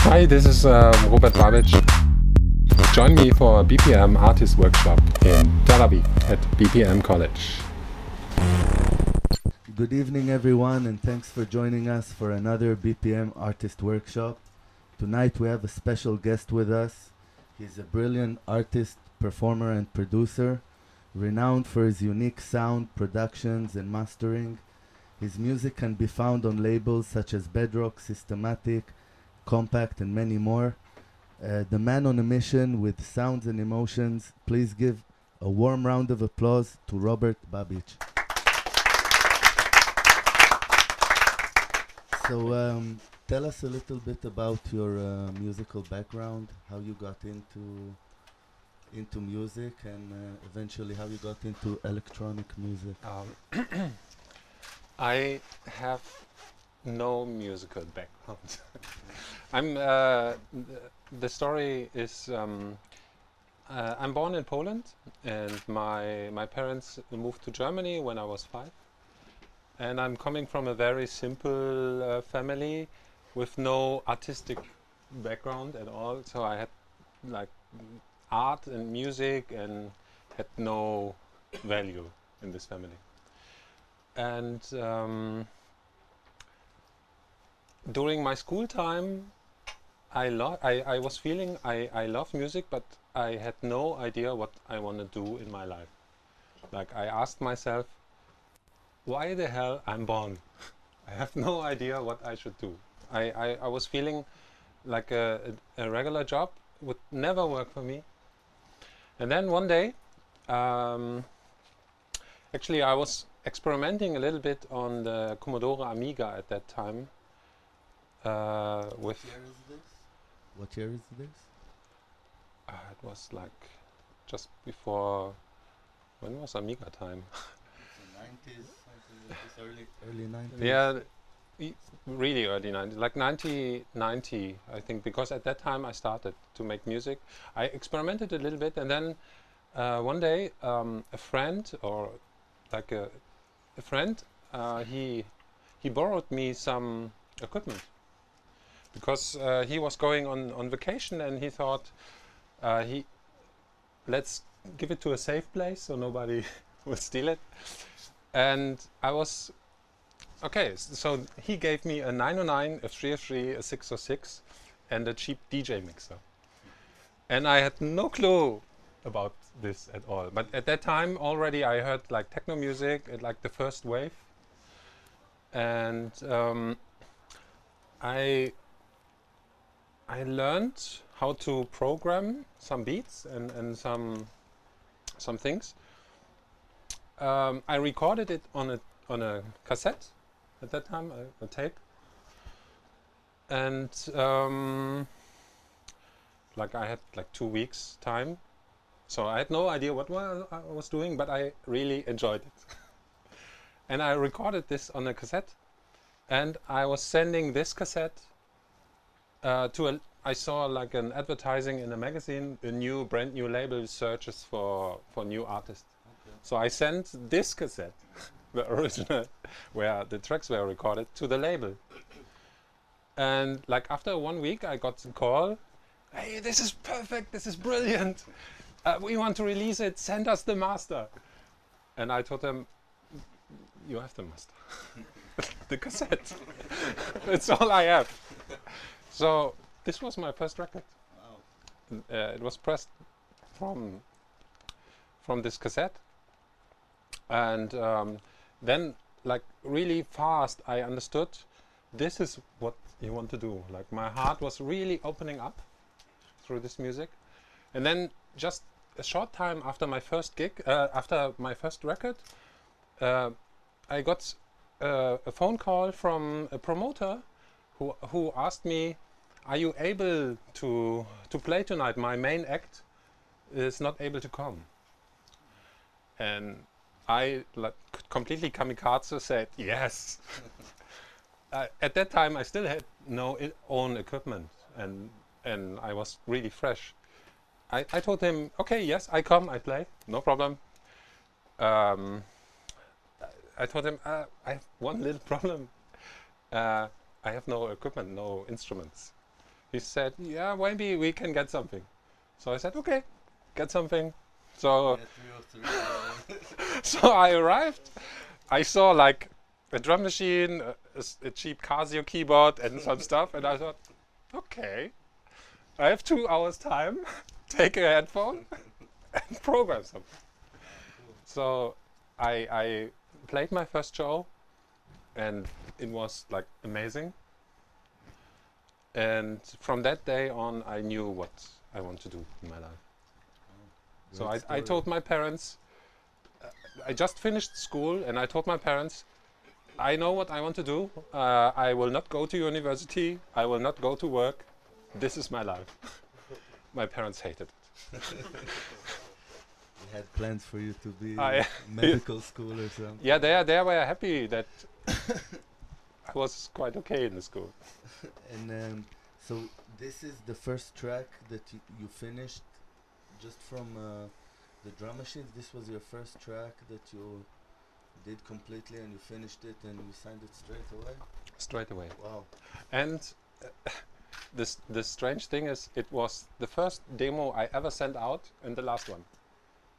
Hi, this is Roubert's Babicz. Join me for a BPM artist workshop in Tel Aviv at BPM College. Good evening, everyone, and thanks for joining us for another BPM artist workshop. Tonight we have a special guest with us. He's a brilliant artist, performer, and producer, renowned for his unique sound, productions, and mastering. His music can be found on labels such as Bedrock, Systematic, Compact, and many more. The man on a mission with sounds and emotions. Please give a warm round of applause to Roubert's Babicz. So tell us a little bit about your musical background, how you got into music, and eventually how you got into electronic music. I have no musical background. The story is I'm born in Poland, and my parents moved to Germany when I was 5. And I'm coming from a very simple family with no artistic background at all. So I had like art and music and had no value in this family. And during my school time, I was feeling I love music, but I had no idea what I want to do in my life. Like I asked myself, why the hell I'm born? I have no idea what I should do. I was feeling like a regular job would never work for me. And then one day, actually I was experimenting a little bit on the Commodore Amiga at that time. With What year is this? It was like just before, when was Amiga time? 90s, early 90s. Yeah, really early 90s, like 1990, I think, because at that time I started to make music. I experimented a little bit, and then one day a friend, or like a friend, he borrowed me some equipment because he was going on vacation, and he thought let's give it to a safe place so nobody will steal it. And I was okay, so he gave me a 909, a 303, a 606, and a cheap DJ mixer. And I had no clue about this at all. But at that time already I heard like techno music, like the first wave. And I learned how to program some beats and some things. I recorded it on a cassette at that time, a tape, and like I had like 2 weeks time, so I had no idea what I was doing, but I really enjoyed it. And I recorded this on a cassette, and I was sending this cassette I saw like an advertising in a magazine, a brand new label searches for new artists. So I sent this cassette, the original, where the tracks were recorded, to the label. And like after 1 week I got a call, hey, this is perfect, this is brilliant. We want to release it, send us the master. And I told them, you have the master. The cassette. That's all I have. So this was my first record. Wow. It was pressed from this cassette. And then like really fast I understood this is what you want to do. Like my heart was really opening up through this music. And then just a short time after my first gig, after my first record, I got a phone call from a promoter who asked me, are you able to play tonight? My main act is not able to come. And I like completely kamikaze said yes. At that time I still had no own equipment, and I was really fresh. I told him, okay, yes, I come, I play, no problem. I told him, I have one little problem. I have no equipment, no instruments. He said, yeah, maybe we can get something. So I said, okay, get something. So, so I arrived. I saw like a drum machine, a cheap Casio keyboard, and some stuff, and I thought, okay, I have 2 hours time. Take a headphone and program something. So I played my first show, and it was like amazing. And from that day on, I knew what I want to do in my life. So I told my parents, I just finished school, and I told my parents, I know what I want to do. I will not go to university. I will not go to work. This is my life. My parents hated it. They had plans for you to be medical school or something. Yeah, they were happy that I was quite okay in the school. And so this is the first track that you finished just from the drum machines. This was your first track that you did completely, and you finished it and you signed it straight away? Straight away. Wow. And the strange thing is, it was the first demo I ever sent out and the last one.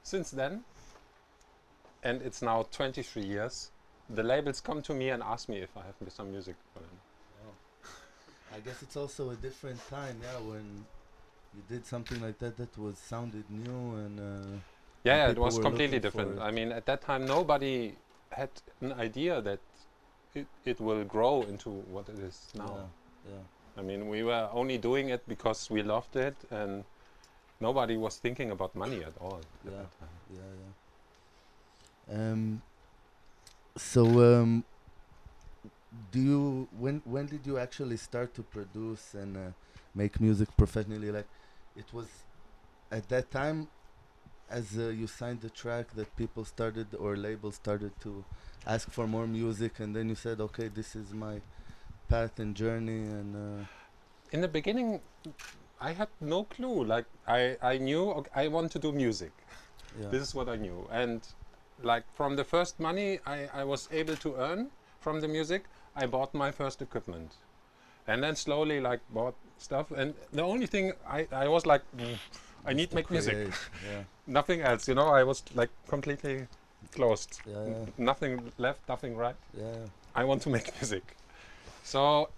Since then, and it's now 23 years, the labels come to me and ask me if I have some music for them. I guess it's also a different time, yeah, when you did something like that that was sounded new and yeah, it was completely different. I mean, at that time nobody had an idea that it will grow into what it is now. Yeah. I mean, we were only doing it because we loved it, and nobody was thinking about money at all. Yeah, at that time. yeah. So do you when did you actually start to produce and make music professionally? Like, it was at that time, as you signed the track, that people started, or labels started to ask for more music, and then you said, okay, this is my path and journey. And in the beginning, I had no clue. Like, I knew, okay, I want to do music. yeah. This is what I knew. And like, from the first money I was able to earn from the music, I bought my first equipment. And then slowly, like, bought stuff. And the only thing I was like, I need to make music. Yeah. Nothing else, you know. I was like completely closed. Yeah. Nothing left, nothing right. Yeah. I want to make music. So,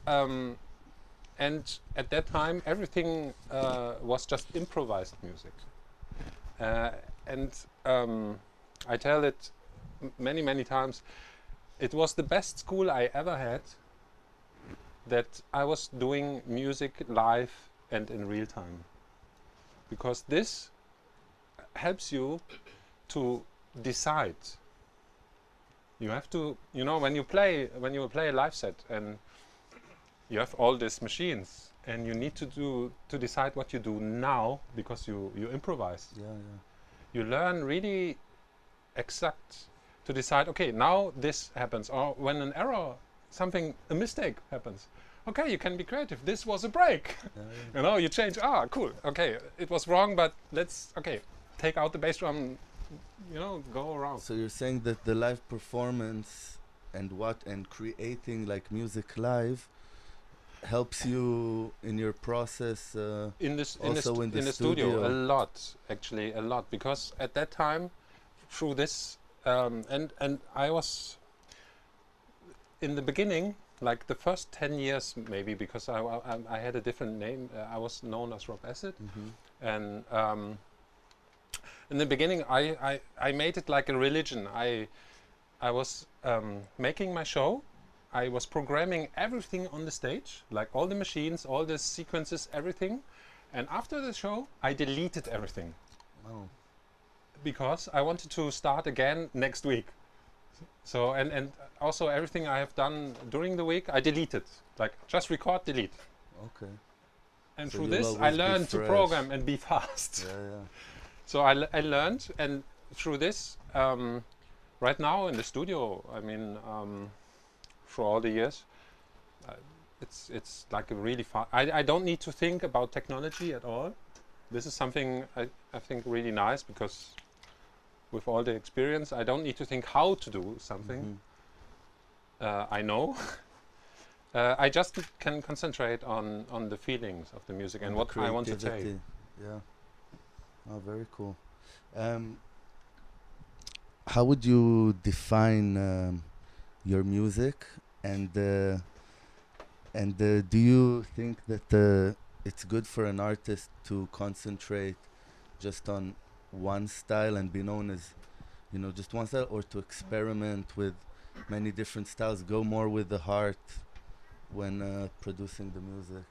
and at that time, everything was just improvised music. And I tell it many, many times, it was the best school I ever had, that I was doing music live and in real time. Because this helps you to decide. You have to, you know, when you play a live set and you have all these machines and you need to decide what you do now, because you improvise. Yeah. You learn really exact to decide, okay, now this happens, or when an error, a mistake happens. Okay, you can be creative. This was a break. You know, you change. Cool. Okay, it was wrong, but let's take out the bass drum. You know, go around. So you're saying that the live performance and creating like music live helps you in your process. In the studio, a lot, actually, a lot, because at that time, through this, and I was in the beginning. Like the first 10 years, maybe, because I had a different name. I was known as Roubertacid, and in the beginning, I made it like a religion. I was making my show. I was programming everything on the stage, like all the machines, all the sequences, everything. And after the show, I deleted everything. Oh. Because I wanted to start again next week. So, and also everything I have done during the week, I deleted. Like, just record, delete. Okay. And so through this, I learned to program and be fast. Yeah. So I learned, and through this, right now in the studio, I mean, for all the years, it's like a really fast. I don't need to think about technology at all. This is something I think really nice, because with all the experience, I don't need to think how to do something. I know. I just can concentrate on the feelings of the music and what I want to say. Yeah. Oh, very cool. How would you define your music, and do you think that it's good for an artist to concentrate just on one style and be known as, you know, just one style, or to experiment with many different styles, go more with the heart when producing the music?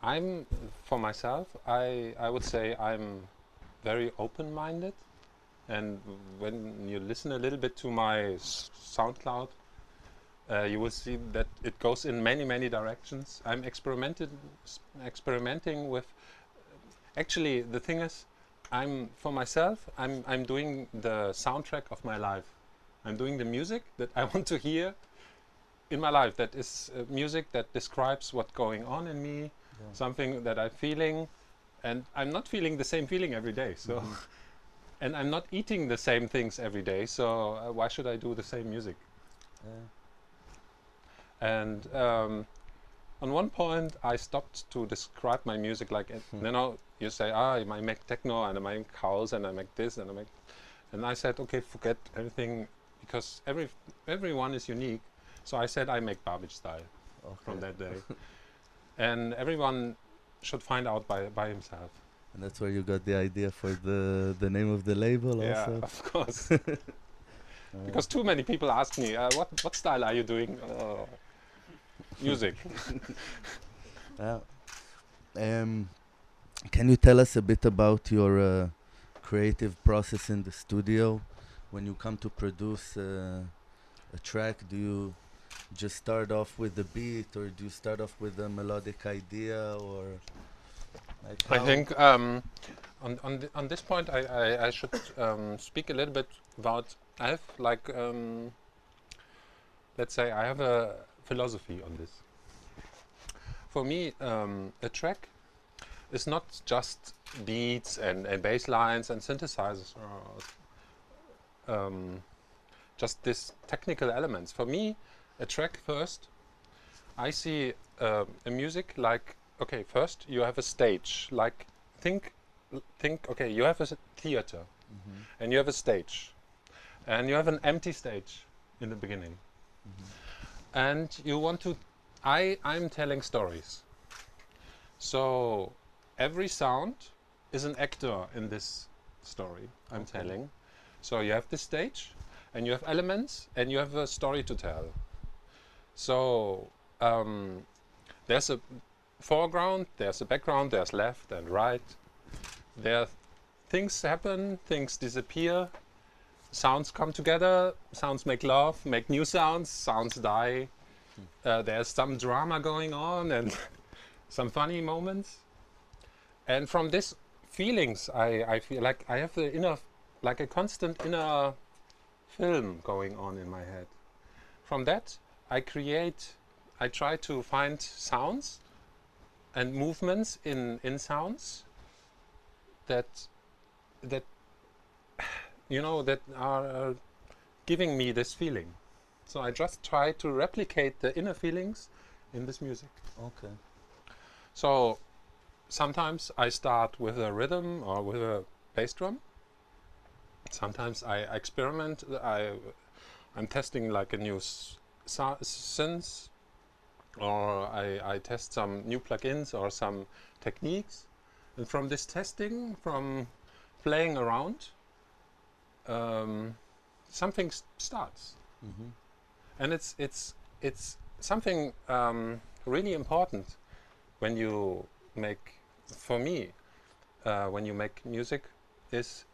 I'm, for myself, I would say I'm very open-minded, and when you listen a little bit to my SoundCloud, you will see that it goes in many directions. I'm experimenting with. Actually, the thing is, for myself, I'm doing the soundtrack of my life. I'm doing the music that I want to hear in my life. That is music that describes what's going on in me, something that I'm feeling, and I'm not feeling the same feeling every day. So, and I'm not eating the same things every day. So why should I do the same music? And on one point, I stopped to describe my music like, you know, you say, I make techno and I make house and I make this and I make, and I said, okay, forget everything, because everyone is unique. So I said I make Babiczstyle from that day, and everyone should find out by himself. And that's where you got the idea for the name of the label, yeah, also. Of course. Because too many people ask me, what style are you doing? Music. Can you tell us a bit about your creative process in the studio? When you come to produce a track, do you just start off with the beat, or do you start off with a melodic idea, or like I think on this point I should speak a little bit about, I have like let's say I have a philosophy on this. For me, a track is not just beats and bass lines and synthesizers, or just these technical elements. For me, a track first, I see a music like, okay, first you have a stage, like think, okay, you have a theater, and you have a stage, and you have an empty stage in the beginning, and you want to, I'm telling stories. So every sound is an actor in this story I'm telling. So you have this stage, and you have elements, and you have a story to tell. So there's a foreground, there's a background, there's left and right. There things happen, things disappear, sounds come together, sounds make love, make new sounds, sounds die. There's some drama going on and some funny moments. And from this feelings, I feel like I have the inner, like a constant inner film going on in my head. From that, I try to find sounds and movements in sounds that you know, that are giving me this feeling. So I just try to replicate the inner feelings in this music. Okay. So sometimes I start with a rhythm or with a bass drum. Sometimes I experiment. I'm testing like a new synth, or I test some new plugins or some techniques. And from this testing, from playing around, something starts. And it's something really important when you make, for me, when you make music, is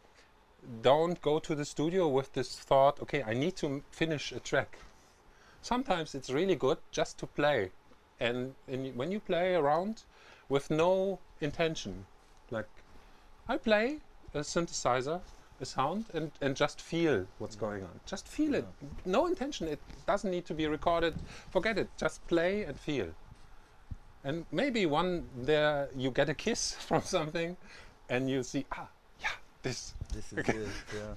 don't go to the studio with this thought, okay, I need to finish a track. Sometimes it's really good just to play, and when you play around with no intention, like I play a synthesizer, a sound, and just feel what's going on. Just feel it. No intention. It doesn't need to be recorded. Forget it. Just play and feel. And maybe one there you get a kiss from something, and you see, yeah, this is okay. it. Yeah.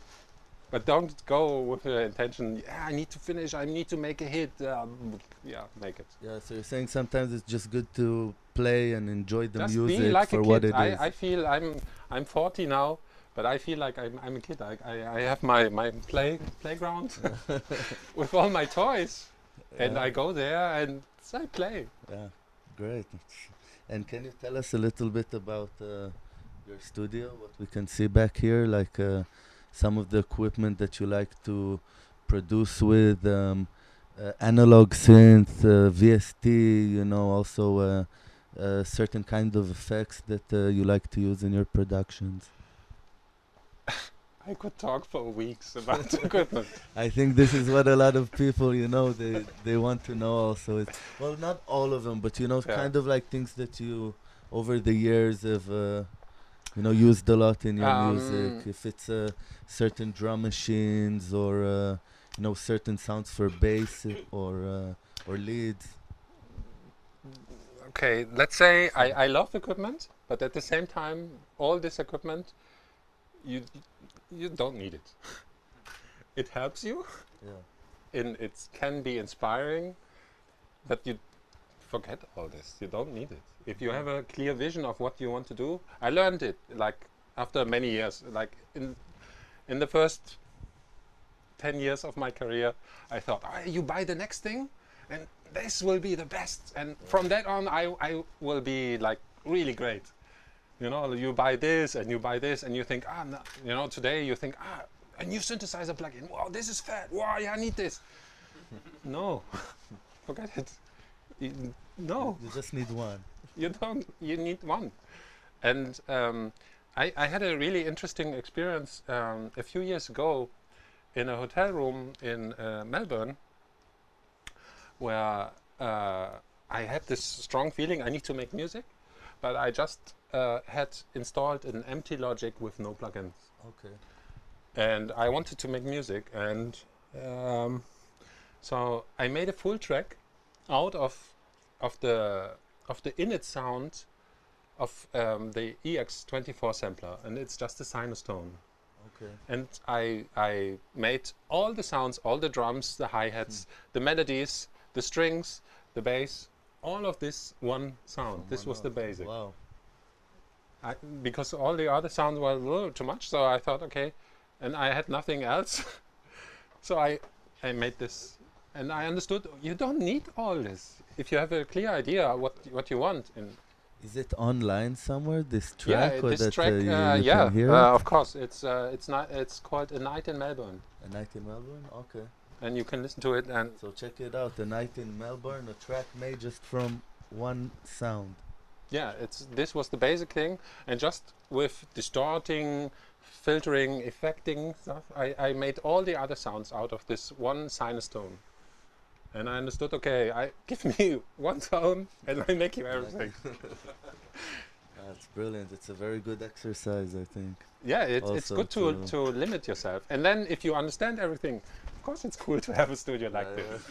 But don't go with the intention, yeah, I need to finish, I need to make a hit. Yeah, make it. Yeah, so you're saying sometimes it's just good to play and enjoy the Just music be like for a kid. what it is. I feel I'm 40 now, but I feel like I'm a kid. I have my playground with all my toys, and I go there and I play. Yeah, great. And can you tell us a little bit about your studio, what we can see back here, like some of the equipment that you like to produce with, analog synth, VST, you know, also certain kind of effects that you like to use in your productions? I could talk for weeks about equipment. I think this is what a lot of people, you know, they want to know also. It's, well, not all of them, but, you know, kind of like things that you, over the years, have, you know, used a lot in your music. If it's certain drum machines or, you know, certain sounds for bass or leads. Okay, let's say I love equipment, but at the same time, all this equipment, you don't need it. It helps you. Yeah. It can be inspiring, but you forget all this. You don't need it. If you have a clear vision of what you want to do, I learned it like after many years. Like in the first 10 years of my career, I thought, you buy the next thing, and this will be the best. And from that on, I will be like really great. You know, you buy this and you buy this and you think, no, you know, today you think, a new synthesizer plugin. Wow, this is fat. Wow, yeah, I need this. No, forget it. No. You just need one. You don't, you need one. And I had a really interesting experience a few years ago in a hotel room in Melbourne where I had this strong feeling I need to make music, but I just had installed an empty Logic with no plugins. Okay. And I wanted to make music, and so I made a full track out of the init sound of the EX24 sampler, and it's just a sinus tone. Okay. And I made all the sounds, all the drums, the hi-hats, the melodies, the strings, the bass, all of this one sound. This was the basic. Wow. Because all the other sounds were a little too much, so I thought, okay, and I had nothing else. So I made this, and I understood you don't need all this. If you have a clear idea what you want. Is it online somewhere, this track? Yeah, or this that, track, you yeah, can hear of course. It's called A Night in Melbourne. A Night in Melbourne? Okay. And you can listen to it, and so check it out, A Night in Melbourne, a track made just from one sound. Yeah, this was the basic thing, and just with distorting, filtering, effecting stuff, I made all the other sounds out of this one sinus tone. And I understood, okay, give me one tone and I make you everything. That's brilliant. It's a very good exercise, I think. Yeah, it's good to limit yourself. And then if you understand everything, of course it's cool to have a studio like this.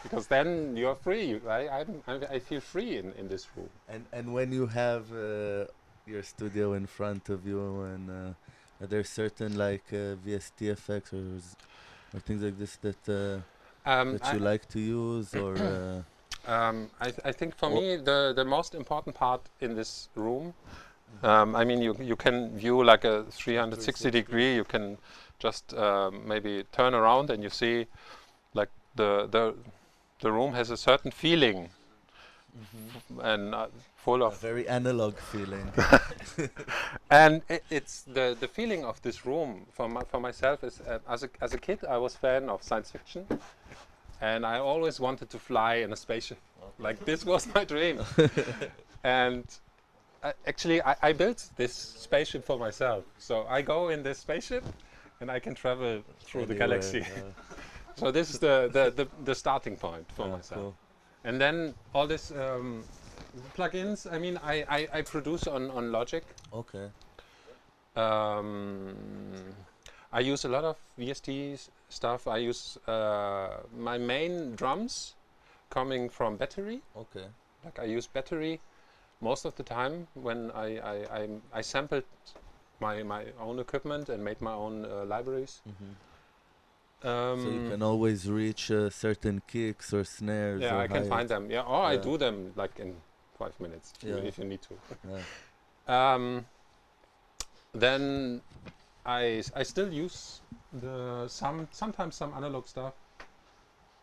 Because then you're free. I feel free in this room. And when you have your studio in front of you, and are there certain like VST effects or things like this that you like to use, or? I think for me the most important part in this room, I mean you can view like a 360 degree. You can just maybe turn around and you see like the room has a certain feeling, and full of a very analog feeling. And it's the feeling of this room for myself is as a kid I was fan of science fiction, and I always wanted to fly in a spaceship. Like this was my dream. And actually I built this spaceship for myself. So I go in this spaceship and I can travel through the galaxy. So this is the starting point for myself. Cool. And then all this plugins, I mean, I produce on Logic. Okay. I use a lot of VST stuff. I use my main drums coming from battery. Okay. Like I use battery most of the time when I sampled my own equipment and made my own libraries. So you can always reach certain kicks or snares. Yeah, or I can hi-hats. find them. Yeah, or I do them like in 5 minutes if you need to. Yeah. Then I still use sometimes some analog stuff.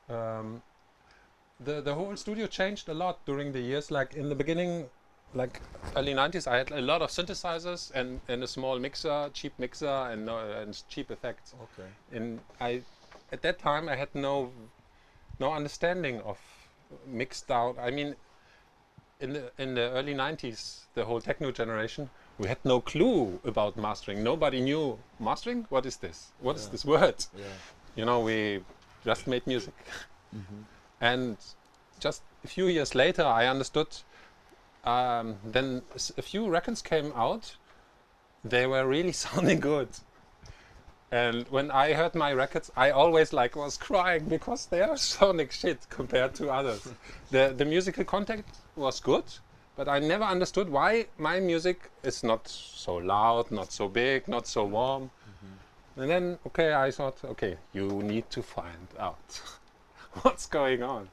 The whole studio changed a lot during the years. Like in the beginning, like early 90s, I had a lot of synthesizers and a small mixer, cheap mixer, and cheap effects. Okay. And at that time I had no understanding of mixed out. I mean, in the early 90s, the whole techno generation, we had no clue about mastering. Nobody knew mastering. What is this? What is this word? Yeah. You know, we just made music. And just a few years later, I understood. Then a few records came out. They were really sounding good. And when I heard my records, I always was crying because they are sounding shit compared to others. The musical content was good, but I never understood why my music is not so loud, not so big, not so warm. And then, I thought, you need to find out what's going on.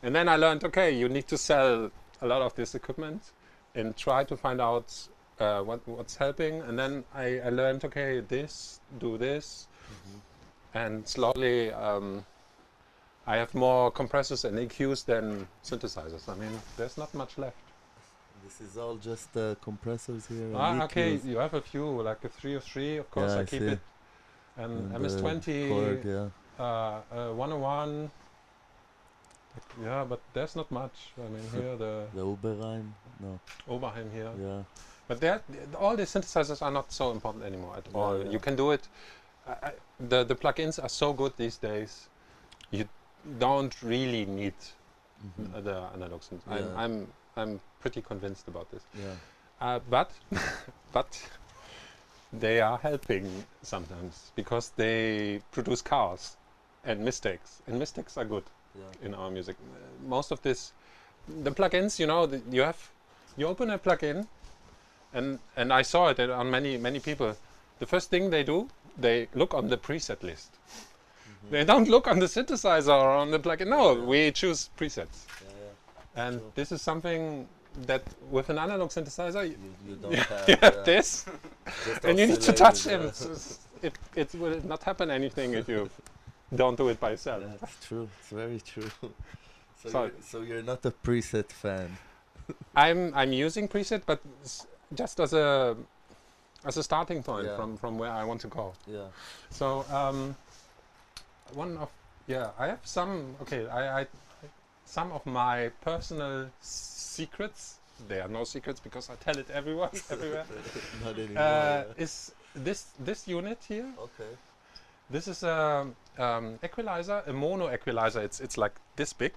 And then I learned, you need to sell a lot of this equipment and try to find out what's helping. And then I learned, do this. And slowly I have more compressors and EQs than synthesizers. I mean, there's not much left. This is all just compressors here. Okay, you have a few, like a 303, of course, Yeah, I keep it. And MS-20, Korg, 101. Yeah, but there's not much. I mean, here the Oberheim, no. Oberheim here. Yeah. But all the synthesizers are not so important anymore at all. Yeah. You can do it. The plugins are so good these days. You don't really need the analog synth. Yeah. I'm pretty convinced about this. Yeah. But they are helping sometimes because they produce chaos and mistakes are good in our music. Most of this, the plugins, you open a plugin, and I saw it on many people. The first thing they do, they look on the preset list. They don't look on the synthesizer or on the plugin. No, we choose presets. And this is something that with an analog synthesizer, you don't have. You have this, and you need to touch Yeah. him. It will not happen anything if you don't do it by yourself. That's true. It's very true. So You're not a preset fan. I'm using preset, but just as a starting point from where I want to go. Yeah. So I have some. I some of my personal secrets. They are no secrets because I tell it everywhere. Not anymore. Is this unit here? Okay. This is a equalizer, a mono equalizer. It's like this big,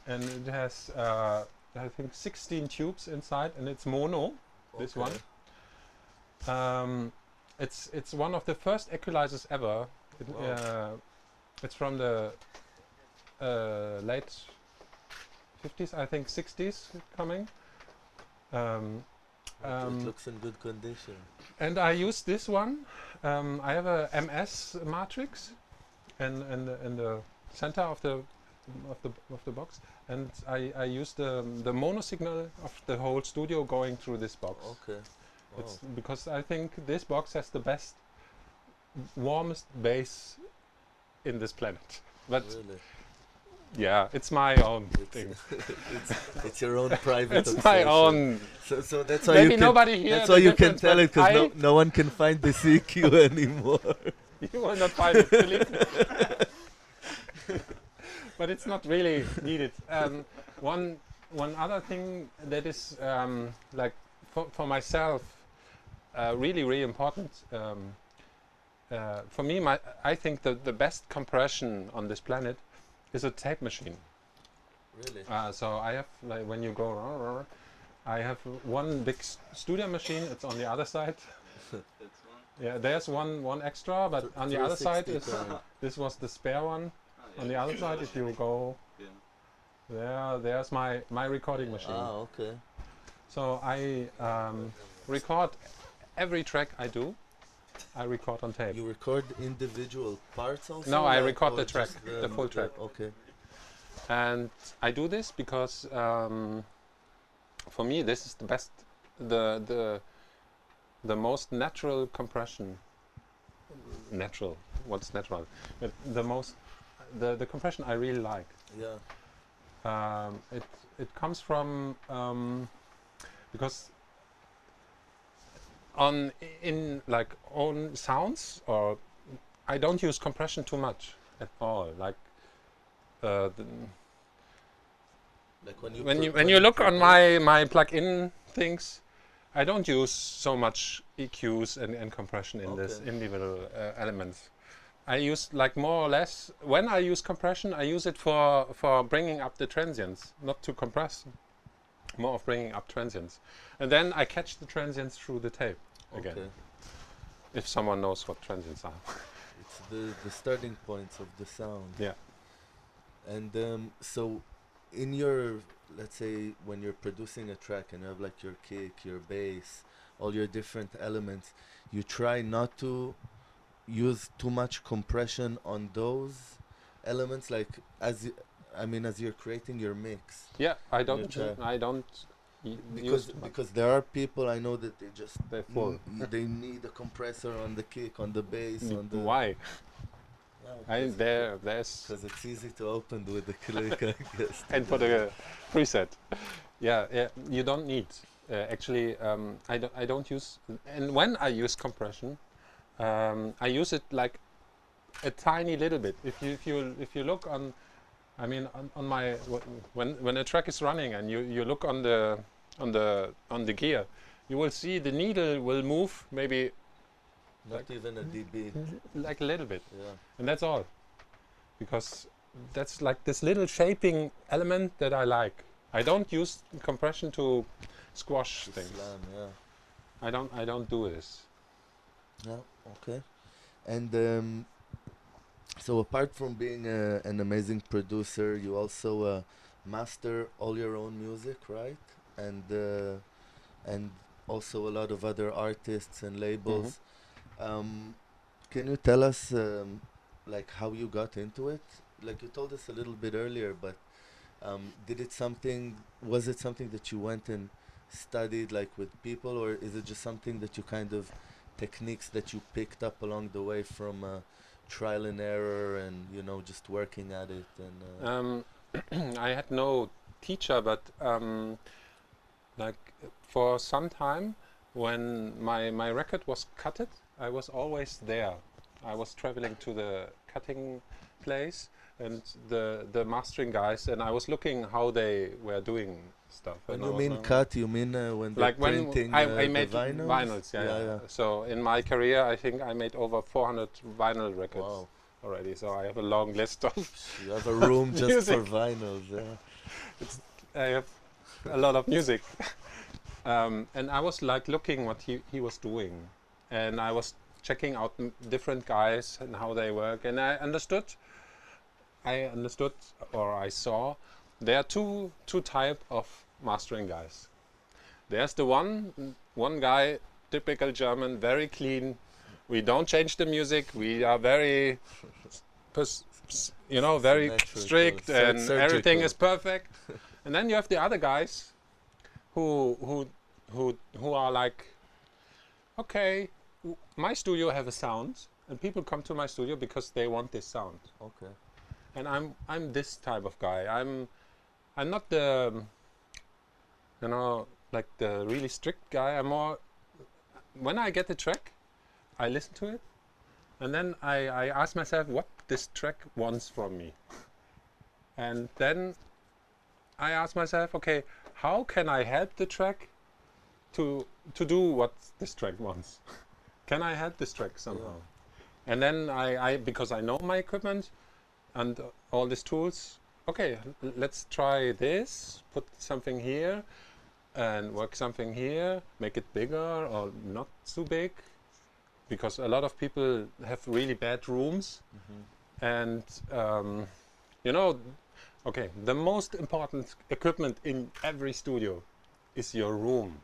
and it has I think 16 tubes inside, and it's mono. This one. It's one of the first equalizers ever. It's from the late 50s, I think 60s coming. It looks in good condition. And I use this one. I have a MS matrix in the center of the box, and I use the mono signal of the whole studio going through this box. Okay. Wow. It's because I think this box has the best, warmest bass in this planet. But really? yeah, it's my own thing. It's your own private It's obsession. my own. So that's why Maybe you can, nobody here. that's why you can tell it, because no one can find the CQ anymore. You will not find it, believe me. But it's not really needed. One other thing that is like for myself really important. For me, I think the best compression on this planet is a tape machine. Really? So I have, like, when you go, I have one big studio machine. It's on the other side. Yeah, there's one extra, but on the other side is this was the spare one. On the other side, if you go there's my recording machine. Ah, okay. So I record every track I do, I record on tape. You record individual parts also? No, I like, record or the track, just the full track. Okay. And I do this because for me this is the best, the most natural compression. Natural. What's natural? But the compression I really like. Yeah. It comes from because in like own sounds, or I don't use compression too much at all. Like Like when you look on my plug-in things, I don't use so much EQs and compression in this individual elements. I use like more or less, when I use compression, I use it for bringing up the transients, not to compress, more of bringing up transients. And then I catch the transients through the tape again, if someone knows what transients are. It's the starting points of the sound. Yeah. And so in your, let's say, when you're producing a track and you have like your kick, your bass, all your different elements, you try not to use too much compression on those elements, like as you're creating your mix. Yeah, I don't because there are people I know that they're full. They need a compressor on the kick, on the bass, on the Why? There's because it's easy to open with the click, I guess. and for the preset. Yeah, you don't need. Actually, I don't use. And when I use compression, I use it like a tiny little bit. If you look on, on my when a track is running and you look on the gear, you will see the needle will move maybe. Not like even a dB. Like a little bit. Yeah. And that's all. Because that's like this little shaping element that I like. I don't use compression to squash things. Slam, yeah. I don't do this. Yeah, okay. And so apart from being an amazing producer, you also master all your own music, right? And also a lot of other artists and labels. Mm-hmm. Can you tell us like how you got into it? Like you told us a little bit earlier, but was it something that you went and studied like with people, or is it just something that you kind of techniques that you picked up along the way from trial and error and just working at it? And I had no teacher, but like for some time when my record was cutted, I was always there. I was traveling to the cutting place and the mastering guys, and I was looking how they were doing stuff. When you mean cut, you mean when like they're printing I made vinyls? Yeah. So in my career, I think I made over 400 vinyl records already. So I have a long list of. You have a room just music. for vinyls. Yeah. I have a lot of music. And I was like looking what he was doing, and I was checking out different guys and how they work, and I understood or I saw there are two type of mastering guys. There's the one guy, typical German, very clean. We don't change the music. We are very very strict, and everything is perfect. And then you have the other guys who are like, okay, my studio have a sound, and people come to my studio because they want this sound. Okay. And I'm this type of guy. I'm not the like the really strict guy. I'm more, when I get the track, I listen to it, and then I ask myself what this track wants from me. And then I ask myself, okay, how can I help the track to do what this track wants? Can I help this track somehow? Yeah. And then I because I know my equipment and all these tools, okay, let's try this, put something here and work something here, make it bigger or not too big, because a lot of people have really bad rooms. And okay, the most important equipment in every studio is your room.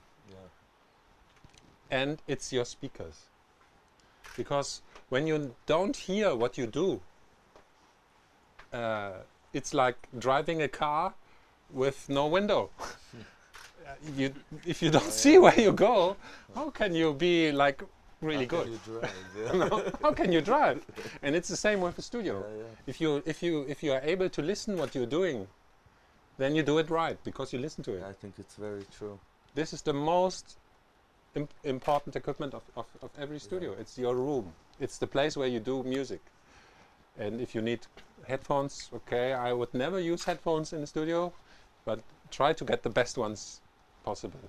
and it's your speakers. Because when you don't hear what you do, it's like driving a car with no window. If you don't see where you go, how can you be like really good? How can you drive? Yeah. No, how can you drive? And it's the same with the studio. Yeah, yeah. If you are able to listen what you're doing, then you do it right because you listen to it. I think it's very true. This is the most important equipment of every studio. It's your room. It's the place where you do music. And if you need headphones, okay, I would never use headphones in the studio, but try to get the best ones possible.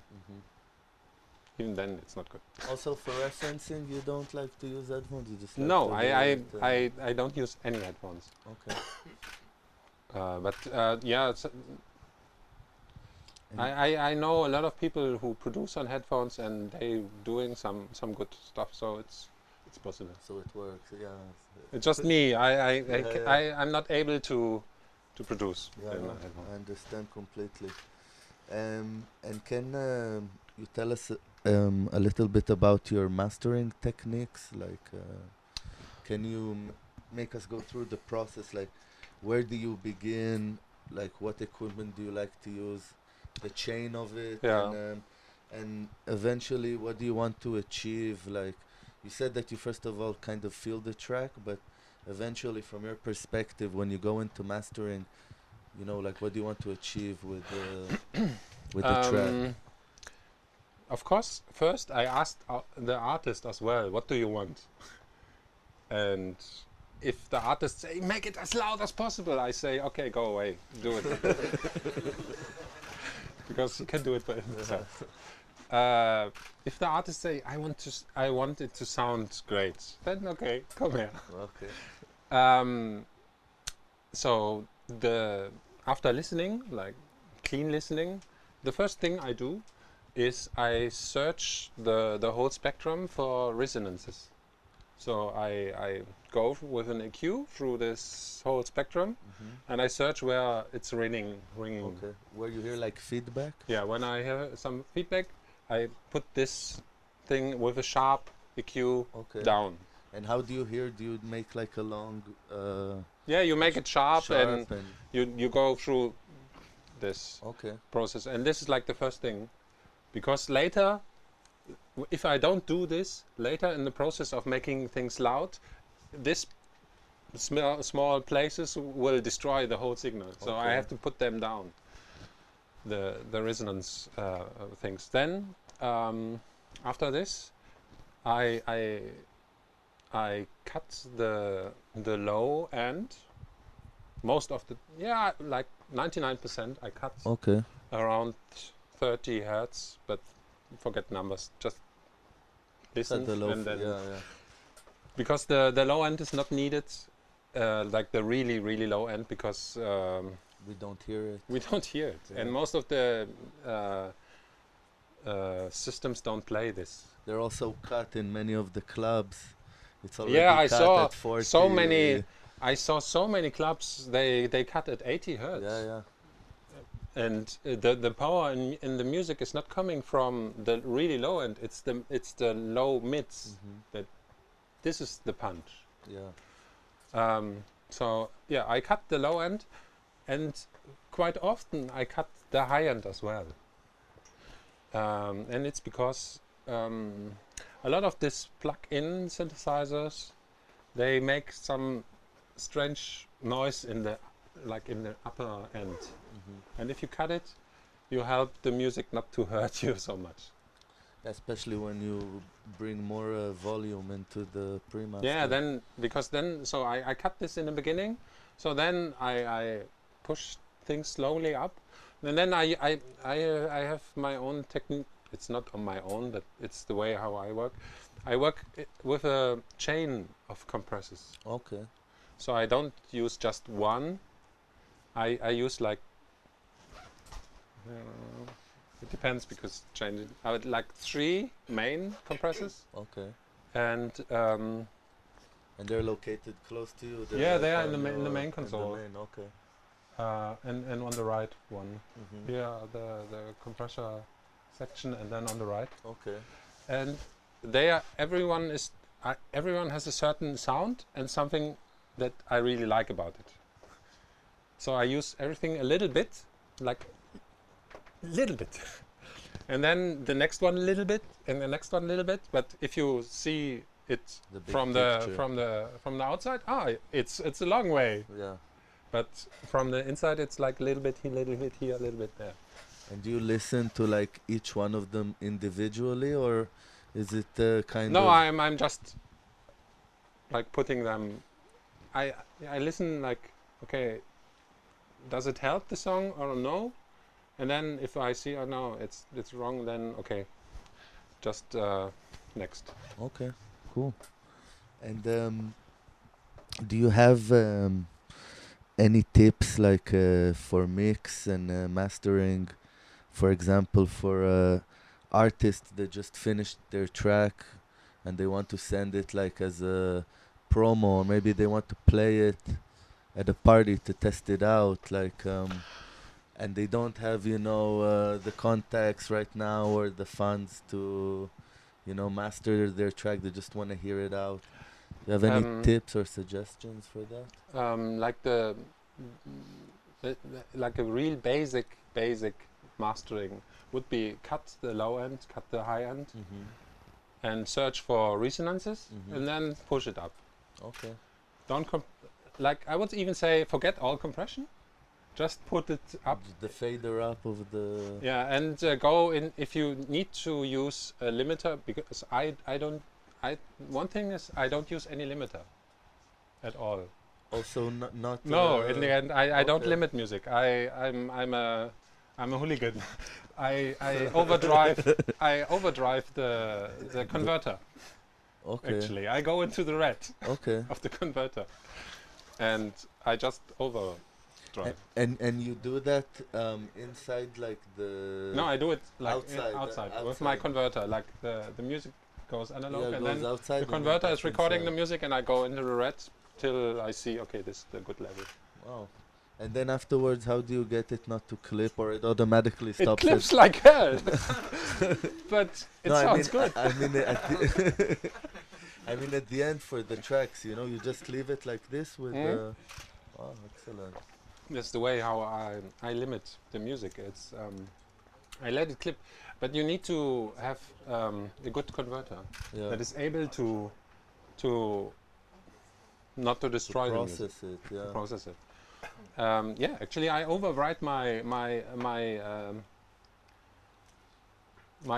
Even then, it's not good. Also, for referencing, you don't like to use headphones. You just like No, to I don't use any headphones. Okay. But yeah, it's, I know a lot of people who produce on headphones and they doing some good stuff. So it's possible. So it works. Yeah. It's just me. I'm not able to produce. Yeah, in no, a headphone. I understand completely. And can you tell us a little bit about your mastering techniques? Like, can you make us go through the process? Like, where do you begin? Like, what equipment do you like to use? The chain of it, Yeah. and eventually, what do you want to achieve? Like, you said that you first of all kind of feel the track, but eventually, from your perspective, when you go into mastering, you know, like, what do you want to achieve with the track? Of course, first I asked the artist as well, what do you want? And if the artist say, make it as loud as possible, I say, okay, go away, do it. Because he can do it by himself. If the artist say, I want it to sound great, then okay, come here. Okay. So after listening, like clean listening, the first thing I do is I search the whole spectrum for resonances. So I go with an EQ through this whole spectrum, and I search where it's ringing. Okay. Where you hear like feedback? Yeah, when I hear some feedback, I put this thing with a sharp EQ down. And how do you hear? Do you make like a long? Yeah, you make it sharp and you go through this process, and this is like the first thing, because later, if I don't do this later in the process of making things loud, this small places will destroy the whole signal. So I have to put them down, the resonance things. Then after this, I cut the low end. Most of the like 99% I cut around 30 hertz, but forget numbers. Just listen and then because the low end is not needed, like the really low end, because we don't hear it. We don't hear it, and most of the systems don't play this. They're also cut in many of the clubs. It's already I cut saw at 40. so many. I saw so many clubs. They cut at 80 hertz. Yeah. And the power in the music is not coming from the really low end. It's the low mids. That this is the punch. Yeah. So yeah, I cut the low end, and quite often I cut the high end as well. And it's because a lot of these plug-in synthesizers, they make some strange noise in the upper end. And if you cut it, you help the music not to hurt you so much. Especially when you bring more volume into the pre-master. Yeah, so I cut this in the beginning, so then I push things slowly up, and then I have my own technique. It's not on my own, but it's the way how I work. I work with a chain of compressors. Okay. So I don't use just one. I use like it depends, because I would like 3 main compressors. Okay. And they're located close to you. Yeah, they are in the main console. Okay. And on the right one. Here the compressor section, and then on the right. Okay. and everyone has a certain sound and something that I really like about it. So I use everything a little bit, like little bit, and then the next one a little bit, and the next one a little bit. But if you see it from the outside, it's a long way. Yeah. But from the inside, it's like a little bit here, a little bit here, a little bit there. And do you listen to like each one of them individually, or is it kind of? No, I'm just like putting them. I listen like, okay, does it help the song or no? And then if I see, oh no, it's wrong, then okay, just next. Okay, cool. And do you have any tips like for mix and mastering? For example, for artists that just finished their track and they want to send it like as a promo, or maybe they want to play it at a party to test it out, like and they don't have, you know, the contacts right now or the funds to, you know, master their track. They just want to hear it out. Do you have any tips or suggestions for that? Like like a real basic mastering would be cut the low end, cut the high end, and search for resonances, and then push it up. Okay. Don't like I would even say forget all compression, just put it up. The fader up of the. Yeah, and go in if you need to use a limiter, because one thing is I don't use any limiter at all. Also not. No, in the end I don't limit music. I'm a hooligan. I overdrive the converter. Okay. Actually, I go into the red of the converter, and I just overdrive. And you do that inside like the. No, I do it like outside with my converter. Like the music goes analog, and then outside the converter is recording inside. the music, and I go into the red till I see, okay, this is the good level. Wow. And then afterwards, how do you get it not to clip, or it automatically stops? It clips like hell, but it sounds good. I mean, at the end for the tracks, you know, you just leave it like this with. Wow, excellent. That's the way how I limit the music. It's I let it clip, but you need to have a good converter that is able to not to destroy the music. Process it. Yeah, actually, I overwrite my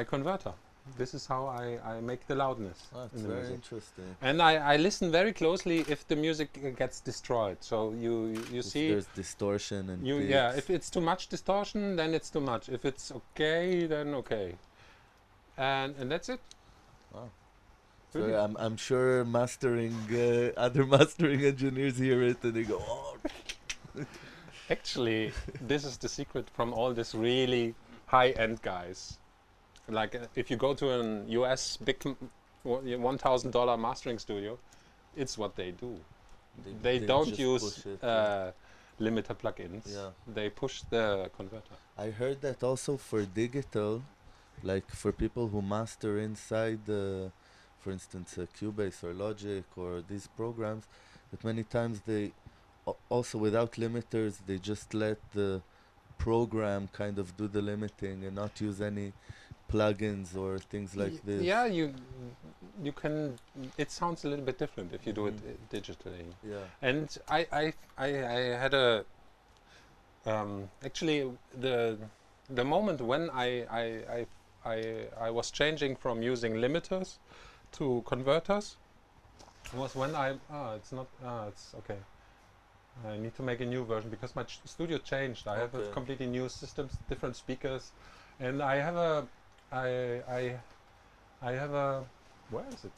converter. This is how I make the loudness. That's very interesting. And I listen very closely if the music gets destroyed. So you see there's distortion and if it's too much distortion, then it's too much. If it's okay, then okay. And that's it. Wow. So I'm sure other mastering engineers hear it and they go, oh. Actually, this is the secret from all these really high-end guys. Like if you go to an US big $1,000 mastering studio, it's what they do. They don't use limiter plugins. Yeah. They push the converter. I heard that also for digital, like for people who master inside, for instance, Cubase or Logic or these programs, that many times they also without limiters, they just let the program kind of do the limiting and not use any plugins or things like this. Yeah, you can. It sounds a little bit different if you do it digitally. Yeah. And I had a actually the moment when I was changing from using limiters to converters was when it's okay. I need to make a new version because my studio changed. I have a completely new systems, different speakers, and I have a where is it?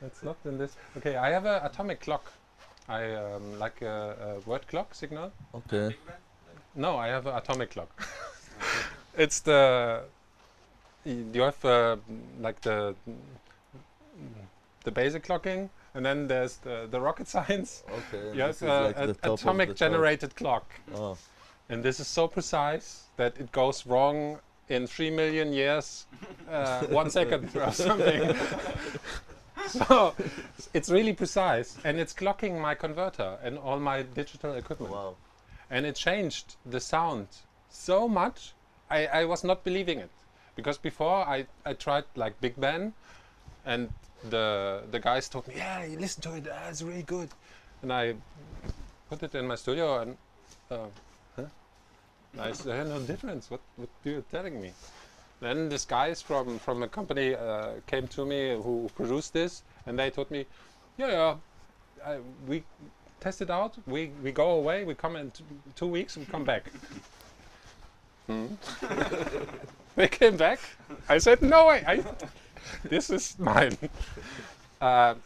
It's not in this. Okay, I have a atomic clock. I like a word clock signal. Okay. No, I have an atomic clock. It's the you have like the basic clocking. And then there's the rocket science. Okay. You have an atomic generated clock. Oh. And this is so precise that it goes wrong in 3 million years, 1 second or something. So it's really precise, and it's clocking my converter and all my digital equipment. Wow. And it changed the sound so much, I was not believing it. Because before I tried like big band, and the guys told me, yeah, you listen to it, it's really good. And I put it in my studio and I said, no difference, what you're telling me? Then these guys from a company came to me who produced this, and they told me, we test it out, we go away, we come in 2 weeks, we come back. They came back. I said, no way, this is mine. I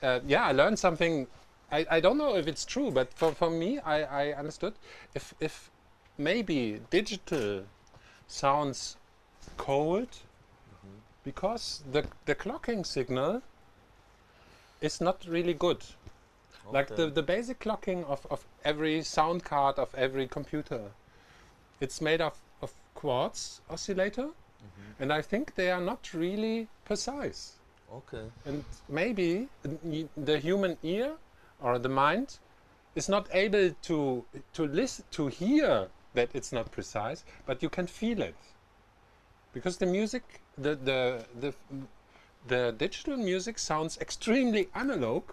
learned something. I don't know if it's true, but for me, I understood if maybe digital sounds cold because the clocking signal is not really good. Okay. Like the basic clocking of every sound card of every computer, it's made of quartz oscillator, and I think they are not really precise. Okay. And maybe the human ear or the mind is not able to listen, to hear that it's not precise, but you can feel it. Because the music, the digital music sounds extremely analog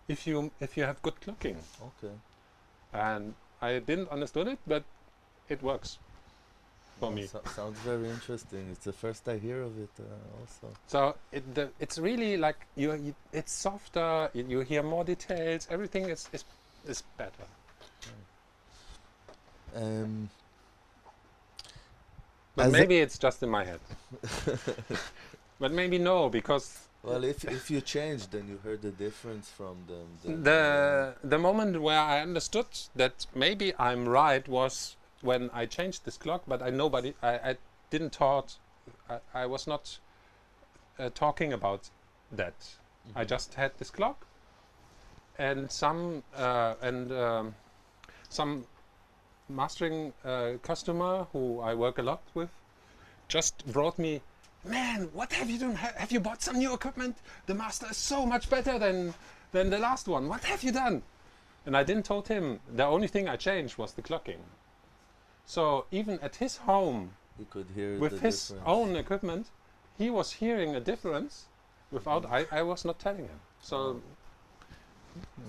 if you have good clocking. Okay. And I didn't understand it, but it works for me. Sounds very interesting. It's the first I hear of it also. So it's really like it's softer. You hear more details. Everything is better. But maybe it's just in my head. But maybe no, because well, if you changed, then you heard the difference from the moment where I understood that maybe I'm right was when I changed this clock. But I didn't thought. I was not talking about that. I just had this clock, and some mastering customer who I work a lot with just brought me, man, what have you done? Have you bought some new equipment? The master is so much better than the last one. What have you done? And I didn't told him. The only thing I changed was the clocking. So even at his home, he could hear with his own equipment, he was hearing a difference without I was not telling him. So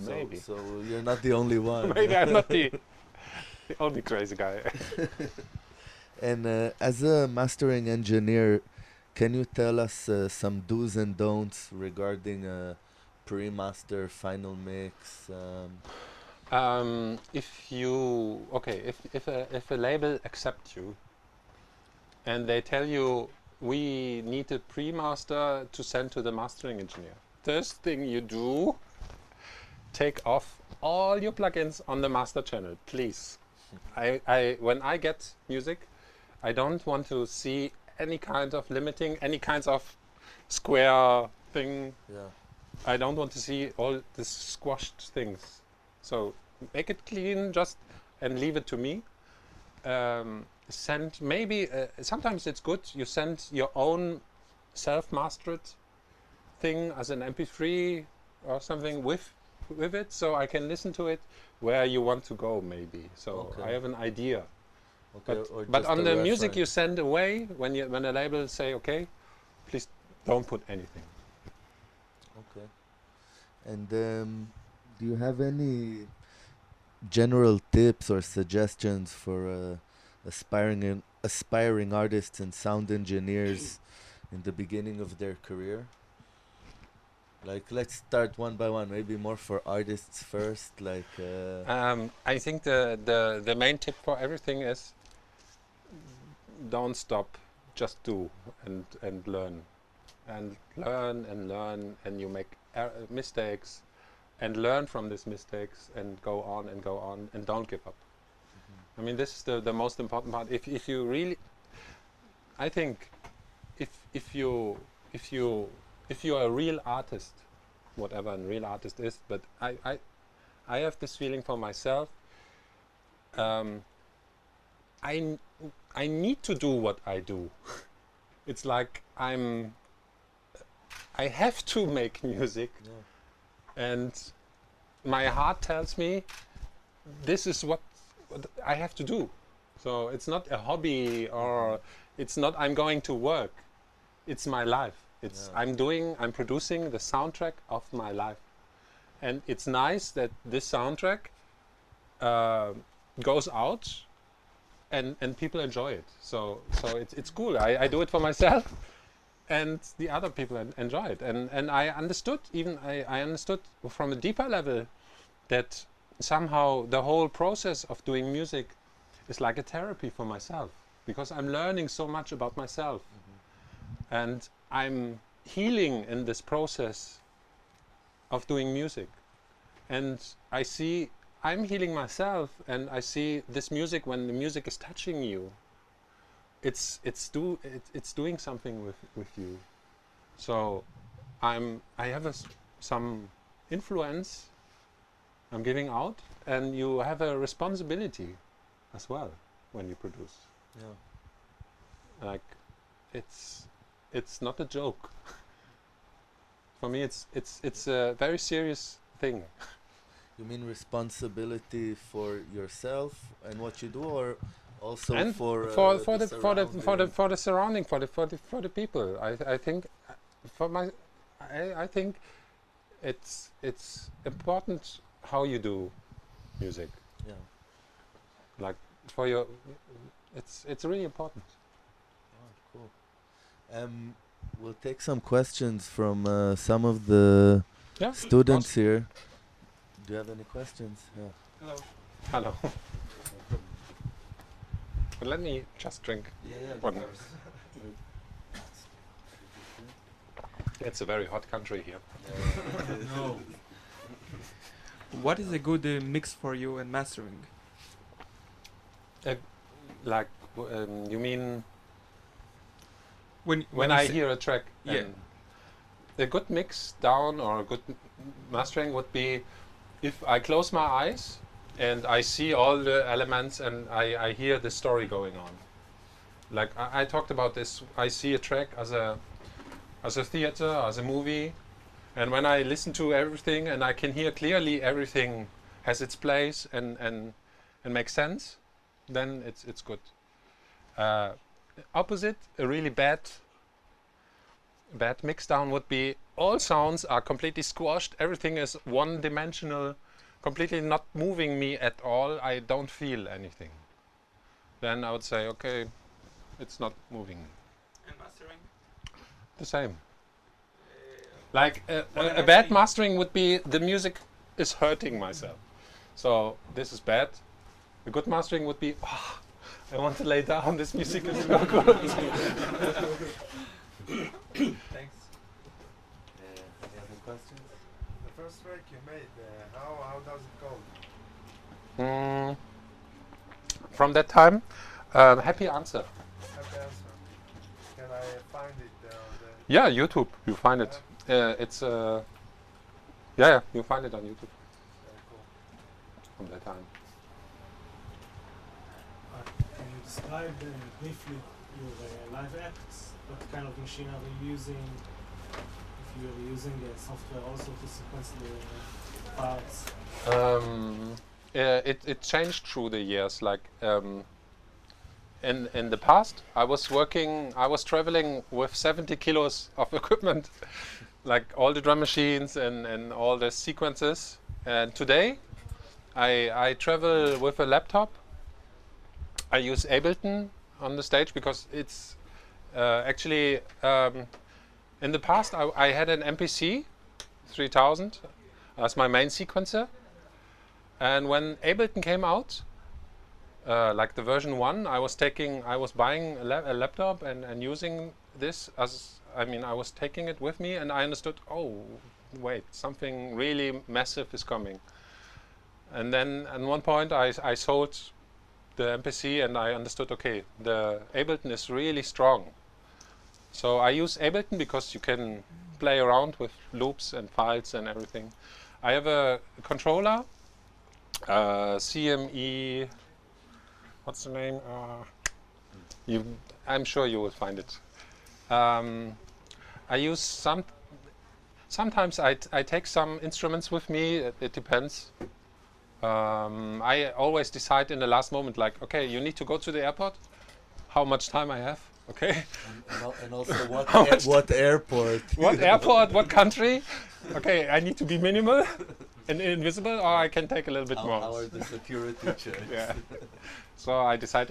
maybe. So you're not the only one. Maybe I'm not the only crazy guy. And as a mastering engineer, can you tell us some do's and don'ts regarding pre-master, final mix? If a label accepts you and they tell you we need a pre-master to send to the mastering engineer, first thing you do, take off all your plugins on the master channel, please. When I get music, I don't want to see any kind of limiting, any kinds of square thing. Yeah. I don't want to see all the squashed things. So make it clean, and leave it to me. Send maybe sometimes it's good you send your own self-mastered thing as an MP3 or something with it, so I can listen to it where you want to go, maybe. So I have an idea. Okay, but on the music you send away, when a label say, okay, please don't put anything. Okay. And do you have any general tips or suggestions for aspiring artists and sound engineers in the beginning of their career? Like, let's start one by one. Maybe more for artists first. Like, I think the main tip for everything is don't stop. Just do and learn, and learn, and you make mistakes, and learn from these mistakes, and go on, and don't give up. I mean, this is the most important part. If you really, I think, if you are a real artist, whatever a real artist is, but I have this feeling for myself. I need to do what I do. It's like I have to make music, and my heart tells me this is what I have to do. So it's not a hobby, or it's not I'm going to work. It's my life. It's I'm producing the soundtrack of my life, and it's nice that this soundtrack goes out and people enjoy it. So it's cool. I do it for myself, and the other people enjoy it. And I understood I understood from a deeper level that somehow the whole process of doing music is like a therapy for myself, because I'm learning so much about myself, and I'm healing in this process of doing music. And I see I'm healing myself, and I see this music, when the music is touching you, it's doing something with you. So I have some influence I'm giving out, and you have a responsibility as well when you produce. Yeah. Like it's not a joke. For me, it's a very serious thing. You mean responsibility for yourself and what you do, or also And for the surrounding, for the people? I think I think it's important how you do music. Yeah. Like for your, it's really important. Oh, cool. We'll take some questions from some of the students here. Do you have any questions? Yeah. Hello. Hello. But let me just drink one. It's a very hot country here. No. What is a good mix for you in mastering? Like, you mean When I you hear a track? Yeah. A good mix down or a good mastering would be if I close my eyes and I see all the elements and I hear the story going on. Like I talked about this, I see a track as a theater, as a movie, and when I listen to everything and I can hear clearly everything has its place and makes sense, then it's good. Opposite, a really bad mix down would be all sounds are completely squashed, everything is one-dimensional, completely not moving me at all, I don't feel anything. Then I would say, okay, it's not moving. And mastering? The same. Like a bad mastering would be the music is hurting myself. So this is bad. A good mastering would be, oh, I want to lay down, this music is so good. Thanks. Any other questions? The first track you made, how does it go? From that time, happy answer. Happy answer. Can I find it? Yeah, YouTube, you find it. It's yeah, you find it on YouTube. Very cool. From that time. Can you describe briefly your live acts? What kind of machine are you using? If you're using software also to sequence the parts? It changed through the years. Like in the past, I was traveling with 70 kilos of equipment, like all the drum machines and all the sequences. And today, I travel with a laptop. I use Ableton on the stage because it's actually in the past I had an MPC 3000 as my main sequencer, and when Ableton came out, like the version 1, I was buying a laptop and using this as, I was taking it with me, and I understood, oh wait, something really massive is coming. And then at one point I sold the MPC and I understood, okay, the Ableton is really strong. So I use Ableton because you can play around with loops and files and everything. I have a controller, CME what's the name? I'm sure you will find it. I use sometimes I take some instruments with me. It depends. I always decide in the last moment, like, okay, you need to go to the airport. How much time I have? Okay. And also what airport? What airport? What country? Okay, I need to be minimal and invisible, or I can take a little bit more. How are the security checks? Yeah. So I decide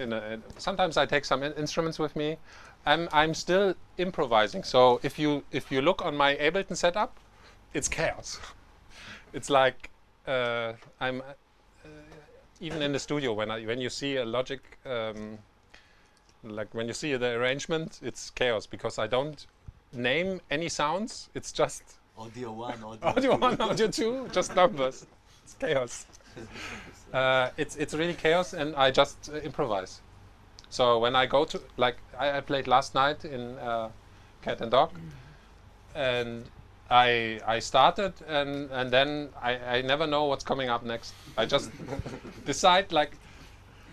sometimes I take some instruments with me. I'm still improvising. So if you look on my Ableton setup, it's chaos. It's like I'm even in the studio when you see a Logic, like when you see the arrangement, it's chaos because I don't name any sounds. It's just audio 1, audio 1, audio 2, just numbers. It's chaos. It's really chaos, and I just improvise. So when I go to, like, I played last night in Cat and Dog, and I started, and then I never know what's coming up next. I just decide, like,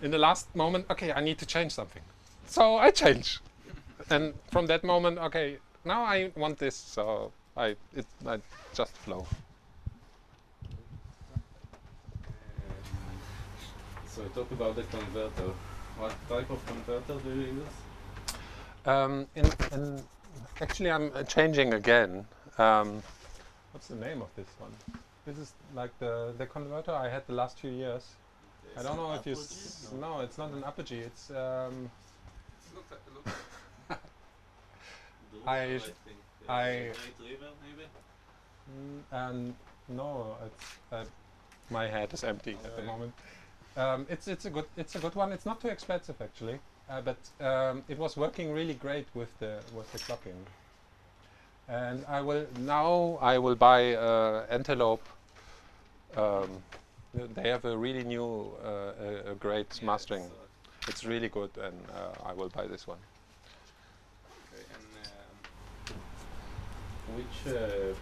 in the last moment, okay, I need to change something. So I change. And from that moment, okay, now I want this, so I just flow. So talk about the converter. What type of converter do you use? Actually, I'm changing again. What's the name of this one? This is like the converter I had the last few years. I don't know if you. No, it's not an apogee. It's. No, it's my head is empty at the moment. It's a good one. It's not too expensive actually, but it was working really great with the clocking. And I will buy Antelope. They have a really new, a great mastering. It's really good, and I will buy this one. Okay, and which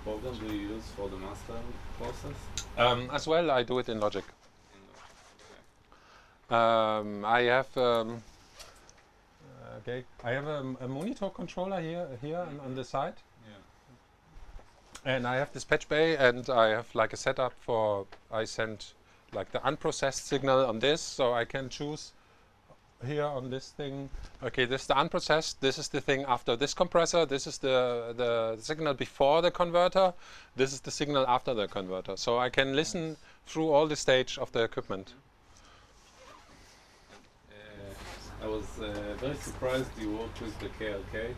program do you use for the mastering process? As well, I do it in Logic. I have I have a monitor controller here on the side. And I have this patch bay, and I have like a setup for, I send like the unprocessed signal on this, so I can choose here on this thing. Okay, this is the unprocessed, this is the thing after this compressor, this is the signal before the converter, this is the signal after the converter. So I can listen through all the stage of the equipment. I was very surprised you worked with the KLK.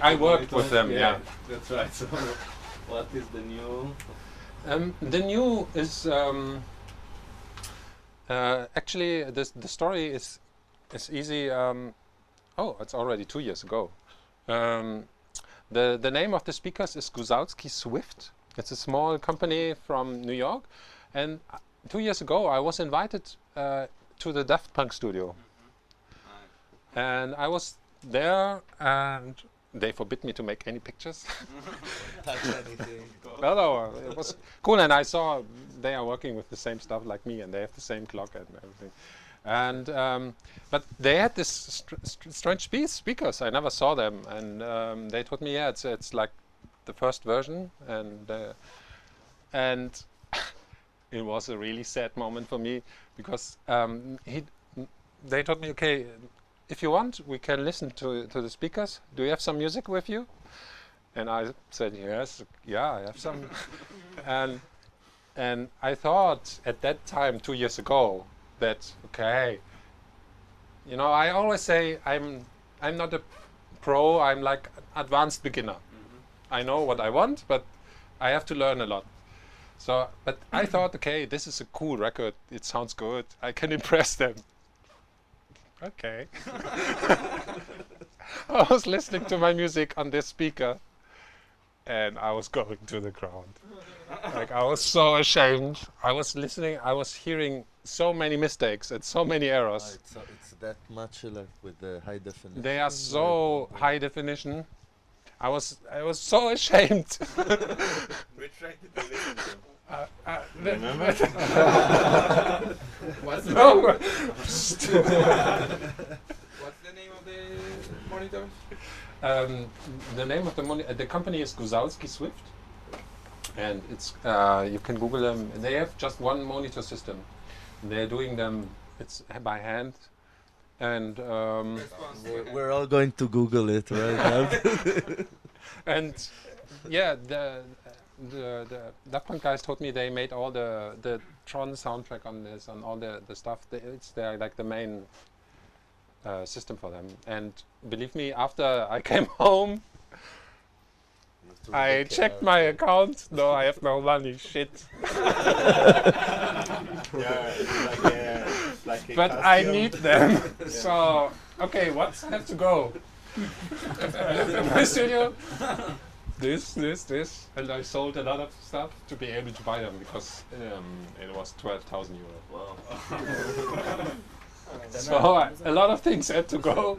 I worked with them, yeah. That's right. So what is the new? The new is actually the story is easy. Oh, it's already 2 years ago. The name of the speakers is Guzalski Swift. It's a small company from New York, and 2 years ago I was invited to the Daft Punk studio, and I was there, and they forbid me to make any pictures. Touch anything. No, it was cool, and I saw they are working with the same stuff like me, and they have the same clock and everything. And but they had this strange speakers. I never saw them, and they told me, yeah, it's like the first version, and it was a really sad moment for me because they told me, okay, if you want, we can listen to the speakers. Do you have some music with you? And I said, yes, yeah, I have some. and I thought at that time, 2 years ago, that okay, you know, I always say I'm not a pro. I'm like advanced beginner. I know what I want, but I have to learn a lot. So, but I thought, okay, this is a cool record. It sounds good. I can impress them. Okay. I was listening to my music on this speaker, and I was going to the ground. Like, I was so ashamed. I was listening, I was hearing so many mistakes and so many errors. It's that much like with the high definition. They are so high definition. I was so ashamed. We tried to listen to them. Remember? What's the No. What's the name of the monitor? The name of the company is Guzalski Swift, and it's you can Google them. They have just one monitor system. They're doing them. It's by hand, and We're all going to Google it right now. and yeah, the Daft Punk guys told me they made all the Tron soundtrack on this, on all the stuff. It's their like the main system for them. And believe me, after I came home, I checked my account. No, I have no money. Shit. But I need them. So okay, what's have to go? I looked at my studio. This, and I sold a lot of stuff to be able to buy them because it was 12,000 euros. Wow. So a lot of things had to go.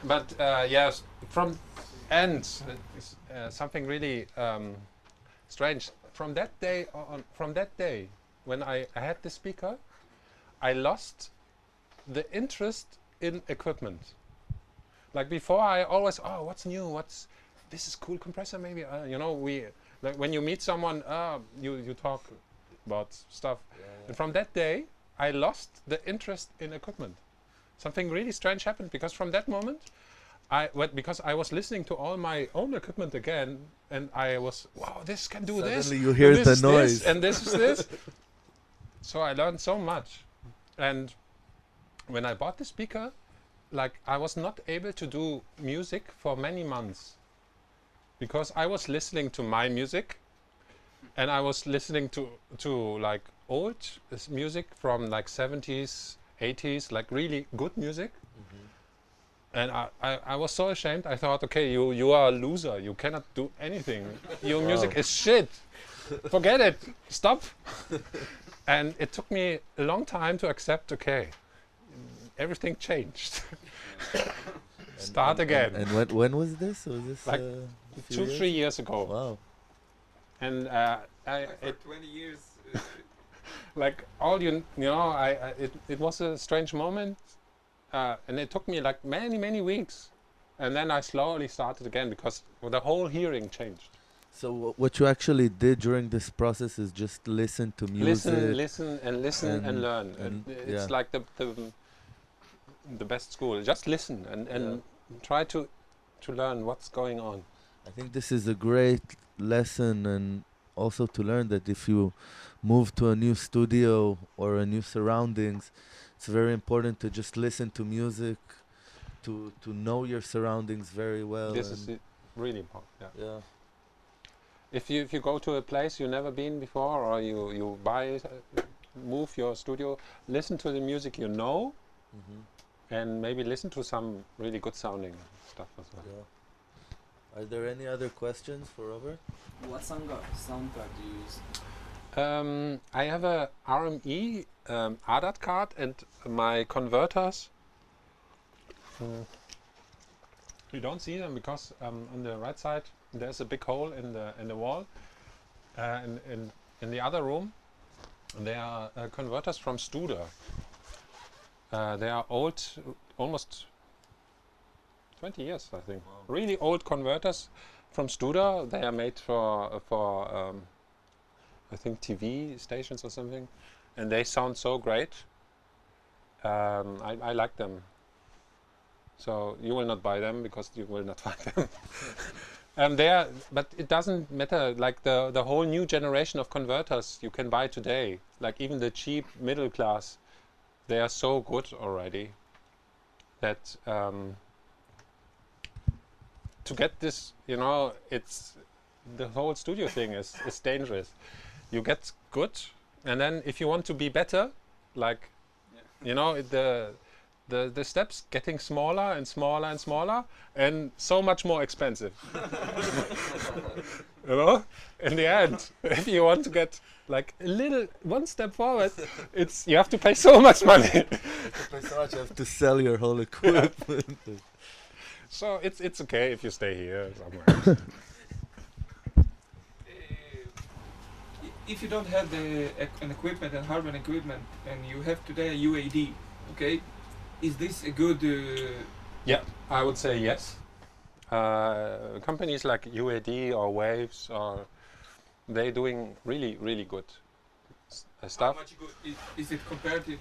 But yes, from something really strange. From that day on, when I had the speaker, I lost the interest in equipment. Like before, I always, what's new? This is cool compressor maybe. Like when you meet someone, you talk about stuff. And from that day, I lost the interest in equipment. Something really strange happened because from that moment, because I was listening to all my own equipment again, and I was, wow, this can do this. Suddenly you hear the noise. And this is this. So I learned so much. And when I bought the speaker, like I was not able to do music for many months because I was listening to my music, and I was listening to like old music from like 70s, 80s, like really good music. And I was so ashamed. I thought, okay, you are a loser. You cannot do anything. Your music is shit. Forget it. Stop. And it took me a long time to accept, okay, everything changed. Start again. And when was this? Was this Like 2-3 years ago. Wow. And For 20 years. like all it was a strange moment, and it took me like many weeks, and then I slowly started again because the whole hearing changed. So what you actually did during this process is just listen to music. Listen and learn. It's like the best school. Just listen and try to learn what's going on. I think this is a great lesson, and also to learn that if you move to a new studio or a new surroundings, it's very important to just listen to music, to know your surroundings very well. This is really important. Yeah. If you go to a place you've never been before, or you move your studio, listen to the music you know, and maybe listen to some really good sounding stuff as well. Yeah. Are there any other questions for Robert? What sound card do you use? I have a RME ADAT card, and my converters. You don't see them because on the right side there's a big hole in the wall. In the other room, there are converters from Studer. They are old, almost 20 years, I think. Wow. Really old converters from Studer. They are made for I think TV stations or something, and they sound so great. I like them. So you will not buy them because you will not find them. But it doesn't matter. Like the whole new generation of converters you can buy today, like even the cheap middle class, they are so good already that to get this, it's the whole studio thing is dangerous. You get good, and then if you want to be better, like the steps getting smaller and smaller and smaller, and so much more expensive. In the end, if you want to get like one step forward, you have to pay so much money. You have to sell your whole equipment. So it's okay if you stay here somewhere. if you don't have an equipment and hardware equipment, and you have today a UAD, okay, is this a good? Yeah, I would say yes. Companies like UAD or Waves, they're doing really good How stuff. much good is it compared to?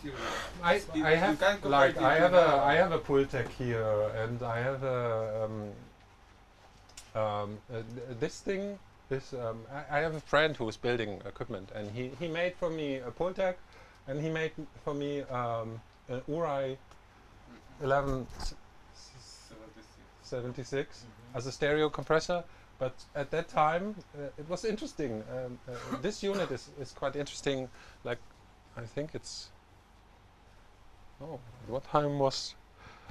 I you have can't compare like it I to have now. I have a Pultec here, and I have this thing. I have a friend who is building equipment, and he made for me a Pultec, and he made for me an Urai 1176 as a stereo compressor. But at that time, it was interesting. This unit is quite interesting. Like, I think it's. Oh, what time was?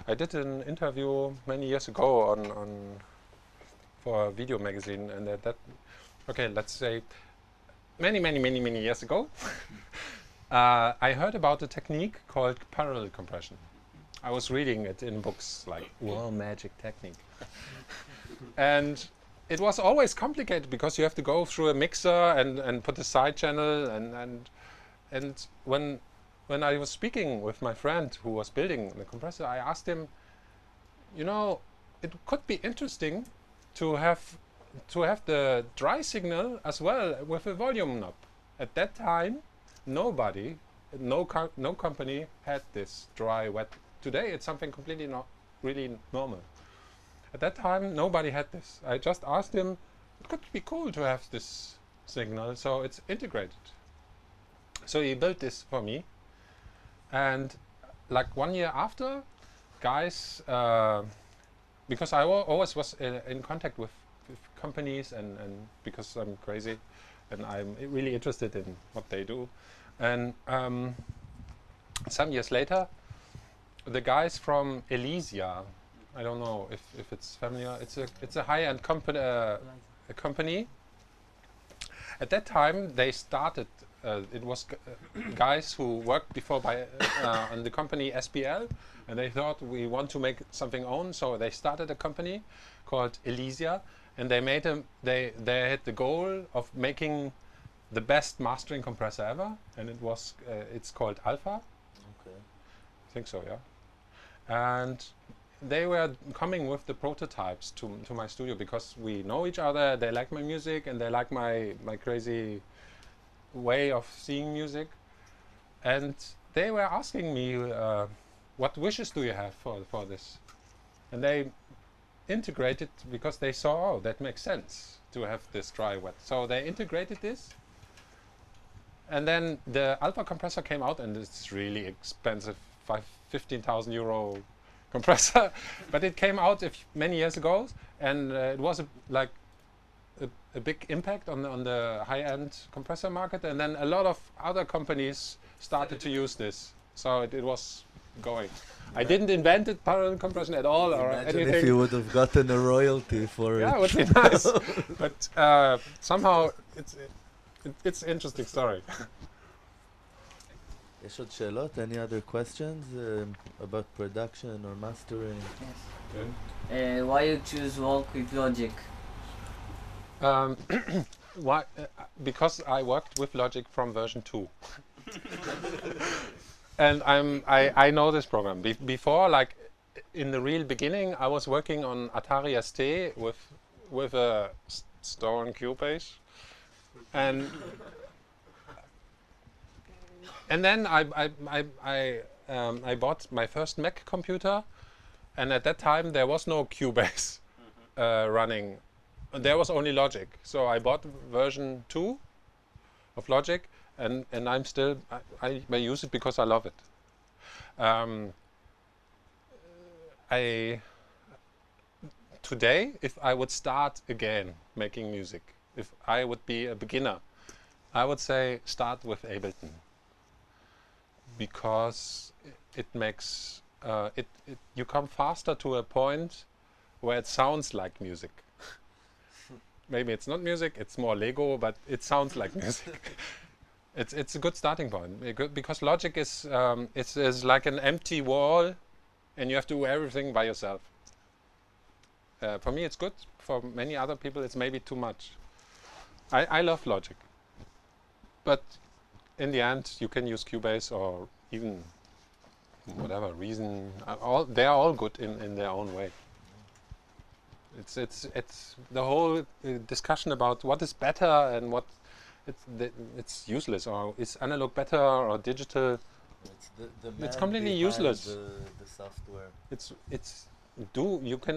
I did an interview many years ago on for a video magazine, and that. Okay, let's say many years ago. I heard about a technique called parallel compression. I was reading it in books like "Wow, magic technique," and it was always complicated because you have to go through a mixer and put a side channel and when I was speaking with my friend who was building the compressor, I asked him, you know, it could be interesting to have the dry signal as well with a volume knob. At that time, nobody, no company had this dry wet. Today it's something completely really normal. At that time, nobody had this. I just asked him, it could be cool to have this signal, so it's integrated. So he built this for me, and like 1 year after, guys, because I always was in contact with companies, and because I'm crazy, and I'm really interested in what they do, and some years later, the guys from Elysia, I don't know if it's familiar. It's a high-end company. At that time, they started. It was guys who worked before on the company SPL, and they thought we want to make something own. So they started a company called Elysia, and they made they had the goal of making the best mastering compressor ever, and it's called Alpha. Okay. I think so, yeah. And they were coming with the prototypes to my studio because we know each other. They like my music and they like my crazy way of seeing music. And they were asking me, what wishes do you have for this? And they integrated because they saw, oh, that makes sense to have this dry wet. So they integrated this. And then the Alpha compressor came out, and it's really expensive, 15,000 euro compressor, but it came out many years ago, and it was a big impact on the high-end compressor market, and then a lot of other companies started to use this, so it was going. I didn't invent it, parallel compression at all, or Imagine anything. if you would have gotten a royalty for Yeah, it it. would be nice, but somehow it's an interesting story. יש עוד שאלות? Any other questions about production or mastering? Why you choose work with Logic? Why? Because I worked with Logic from version 2. And I know this program. Before, like in the real beginning, I was working on Atari ST with a Store and Cubase, and then I bought my first Mac computer, and at that time there was no Cubase running. There was only Logic. So I bought version 2 of Logic, and I'm still I use it because I love it. Today, if I would start again making music, if I would be a beginner, I would say start with Ableton, because it makes you come faster to a point where it sounds like music. Maybe it's not music, it's more Lego, but it sounds like music. It's a good starting point, because Logic is like an empty wall, and you have to do everything by yourself. For me, it's good. For many other people, it's maybe too much. I love Logic. but in the end, you can use Cubase or even whatever Reason. They are all good in their own way. It's the whole discussion about what is better and what it's useless, or is analog better or digital. It's completely useless. The software.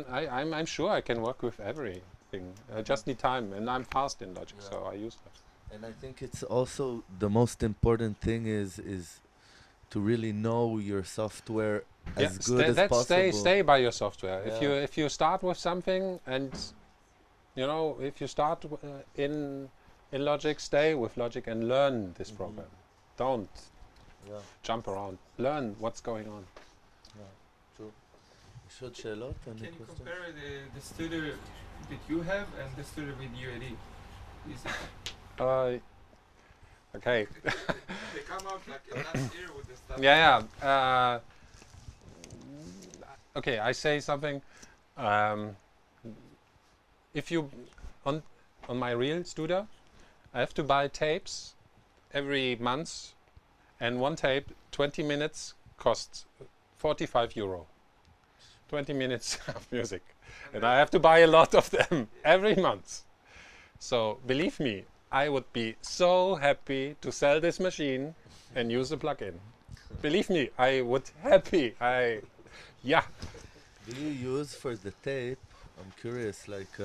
I'm sure I can work with everything. I just need time, and I'm fast in Logic, so I use that. And I think it's also the most important thing is to really know your software as good as possible. Stay by your software. If you start with something, and if you start in Logic, stay with Logic and learn this program. Don't jump around. Learn what's going on. True. שאלות? Can you compare the studio that you have and the studio with UAD? Okay. They come out like last year with the stuff. Okay, I say something. If you on my real studio, I have to buy tapes every month, and one tape, 20 minutes, costs €45. 20 minutes of music, and I have to buy a lot of them every month. So believe me, I would be so happy to sell this machine and use a plugin. Believe me, I would happy. Do you use for the tape? I'm curious, like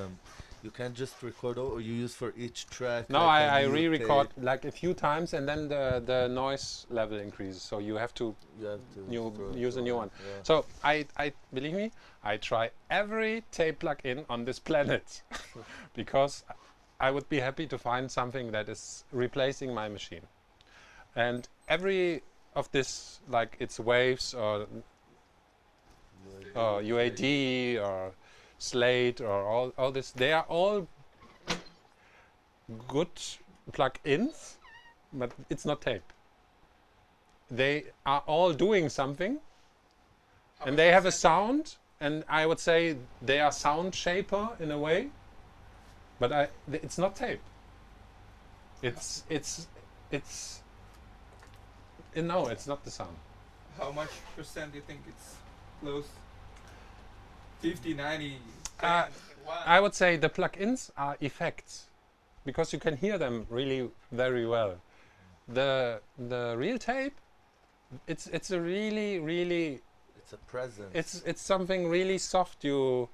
you can't just record, or you use for each track? No, like I re-record like a few times, and then the noise level increases, so you have to use a new one. Yeah. So I believe me, I try every tape plugin on this planet because I would be happy to find something that is replacing my machine. And every of this, like it's Waves or UAD or Slate or all this, they are all good plug-ins, but it's not tape. They are all doing something, and they have a sound, and I would say they are sound shaper in a way, but it's not tape. No, it's not the sound. How much percent do you think it's close? 50, 90, 10, I would say the plugins are effects, because you can hear them really very well. The real tape, it's a really it's a presence. it's something really soft. You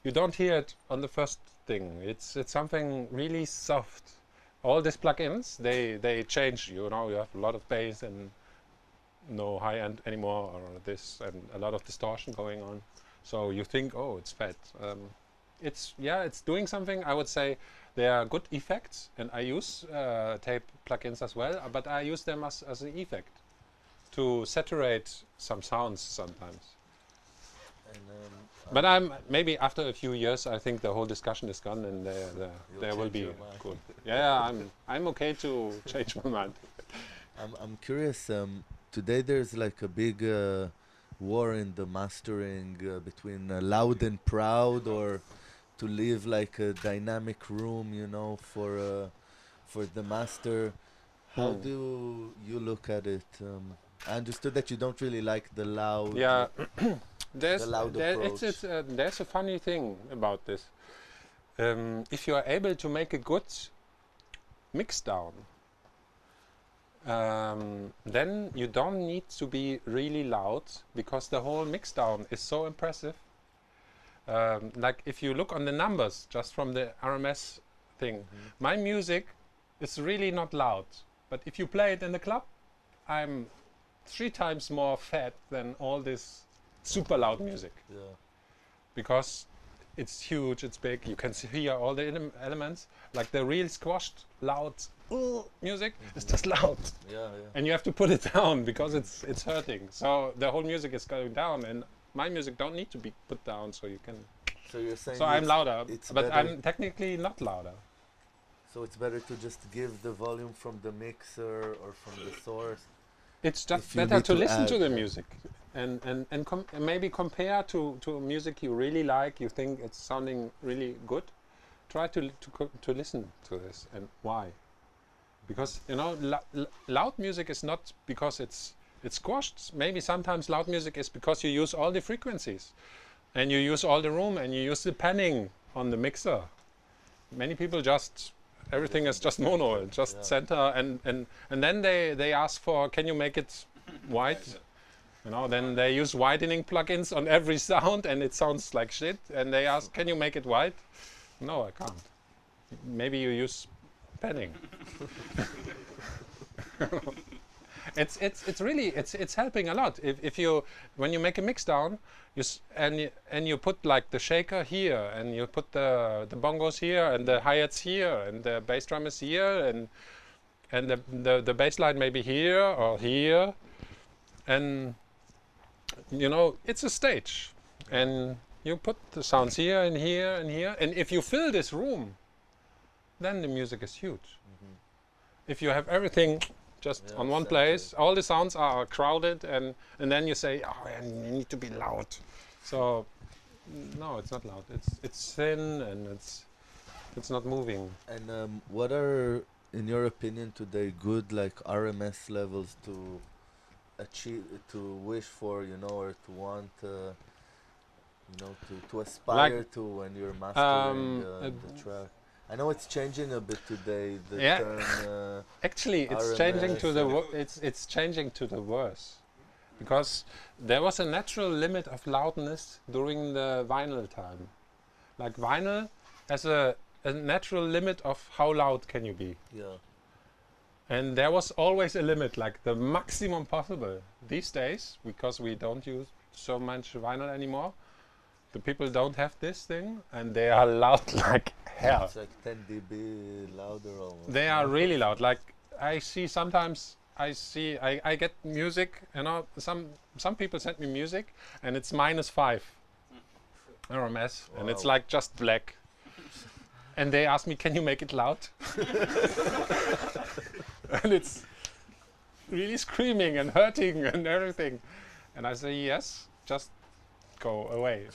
don't hear it on the first thing. It's something really soft. All these plugins, they change. You have a lot of bass and no high end anymore, or this, and a lot of distortion going on. So you think, oh, it's fat. It's doing something. I would say they are good effects, and I use tape plugins as well, but I use them as an effect to saturate some sounds sometimes. And, but maybe after a few years, I think the whole discussion is gone, and there will be good. I'm okay to change my mind. I'm curious. Today there's like a big war in the mastering between loud and proud, or to leave like a dynamic room, for the master. How do you look at it? I understood that you don't really like the loud. Yeah, the loud approach. There's a funny thing about this. If you are able to make a good mix down, then you don't need to be really loud, because the whole mix down is so impressive. Like if you look on the numbers just from the RMS thing, my music is really not loud, but if you play it in the club, I'm 3 times more fat than all this super loud music. Yeah. Because it's huge, it's big, you can hear all the elements, like the real squashed loud music is just loud. And you have to put it down because it's hurting. So the whole music is going down, and my music don't need to be put down, so you can. So you're saying. So I'm louder, but I'm technically not louder. So it's better to just give the volume from the mixer or from the source. It's just better to listen to the music, and maybe compare to music you really like. You think it's sounding really good. Try to listen to this, and why? because you know loud music is not because it's squashed. Maybe sometimes loud music is because you use all the frequencies, and you use all the room, and you use the panning on the mixer. Many people just everything is just mono, just center, and then they ask for, can you make it white? You know, then they use widening plugins on every sound, and it sounds like shit. And they ask, can you make it white? No, I can't. Maybe you use panning. It's really helping a lot. If you when you make a mix down, and you put like the shaker here, and you put the bongos here, and the hi-hats here, and the bass drum is here, and the bass line maybe here or here, and you know it's a stage, and you put the sounds here and here and here, and if you fill this room, then the music is huge. If you have everything just on one place, all the sounds are crowded, and then you say, oh, I need to be loud. So no, it's not loud. It's thin, and it's not moving. And what are, in your opinion, today good like RMS levels to achieve, to wish for, you know, or to want, you know, to aspire like to when you're mastering the track? I know it's changing a bit today. The term, actually, it's RMS changing to the it's changing to the worse, because there was a natural limit of loudness during the vinyl time. Like vinyl has a natural limit of how loud can you be. Yeah. And there was always a limit, like the maximum possible. These days, because we don't use so much vinyl anymore, the people don't have this thing, and they are loud like hell. It's like 10 dB louder almost. They are really loud. Like I see sometimes, I get music, you know, some people send me music, and it's -5 RMS, and it's like just black. And they ask me, can you make it loud? And it's really screaming and hurting and everything. And I say, yes, just go away.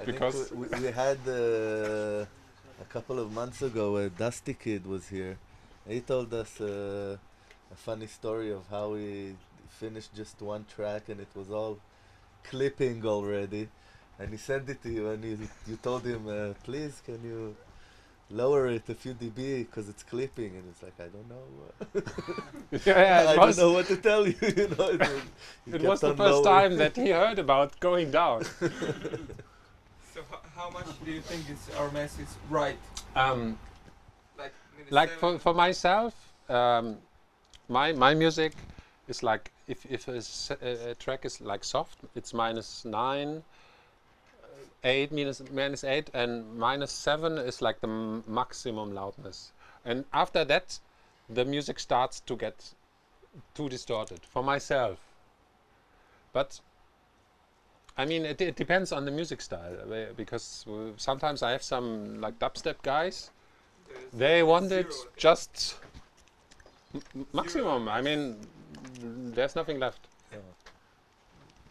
Because we had a couple of months ago a Dusty Kid was here. He told us a funny story of how he finished just one track and it was all clipping already, and he sent it to you, and you told him, please can you lower it a few dB because it's clipping, and it's like, I don't know. I don't know what to tell you. You know, it was the first time that he heard about going down. So how much do you think this RMS is right? Like for myself, my music is like, if a track is like soft, it's -9. 8 -8, and -7 is like the maximum loudness, and after that the music starts to get too distorted for myself. But I mean, it depends on the music style, because sometimes I have some like dubstep guys, they want it just maximum. I mean, there's nothing left,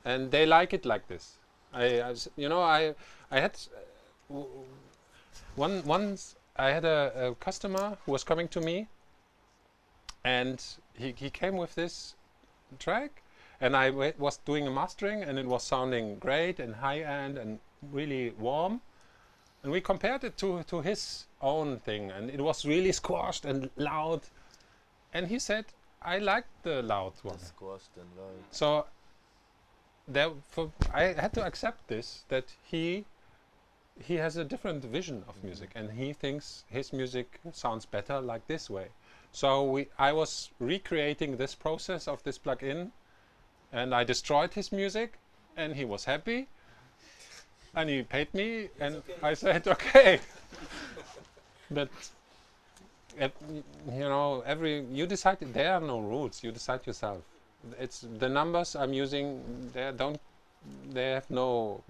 and they like it like this. I had once I had a customer who was coming to me, and he came with this track, and I was doing a mastering, and it was sounding great and high end and really warm, and we compared it to his own thing, and it was really squashed and loud, and he said, I like the loud one. Squashed and loud. So I had to accept this, that he has a different vision of music, and he thinks his music sounds better like this way. So I was recreating this process of this plugin, and I destroyed his music, and he was happy, and he paid me, and I said, okay. But you know, you decide. There are no rules. You decide yourself. It's the numbers I'm using. They have no.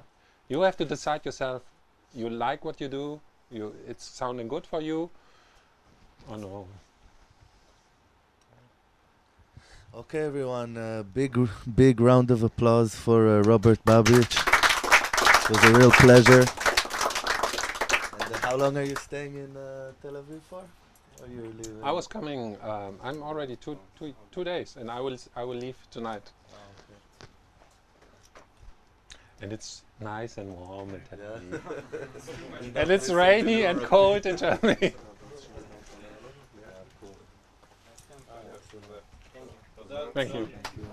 You have to decide yourself. You like what you do. It's sounding good for you. Or no. Okay, everyone. Big round of applause for Robert Babicz. It was a real pleasure. And how long are you staying in Tel Aviv for? Or you leave? I was coming. I'm already two days, and I will leave tonight. Oh, okay. And it's nice and warm in Tel Aviv. Yeah. And it's rainy and cold in Germany. Yeah, cool. Thank you. Thank you.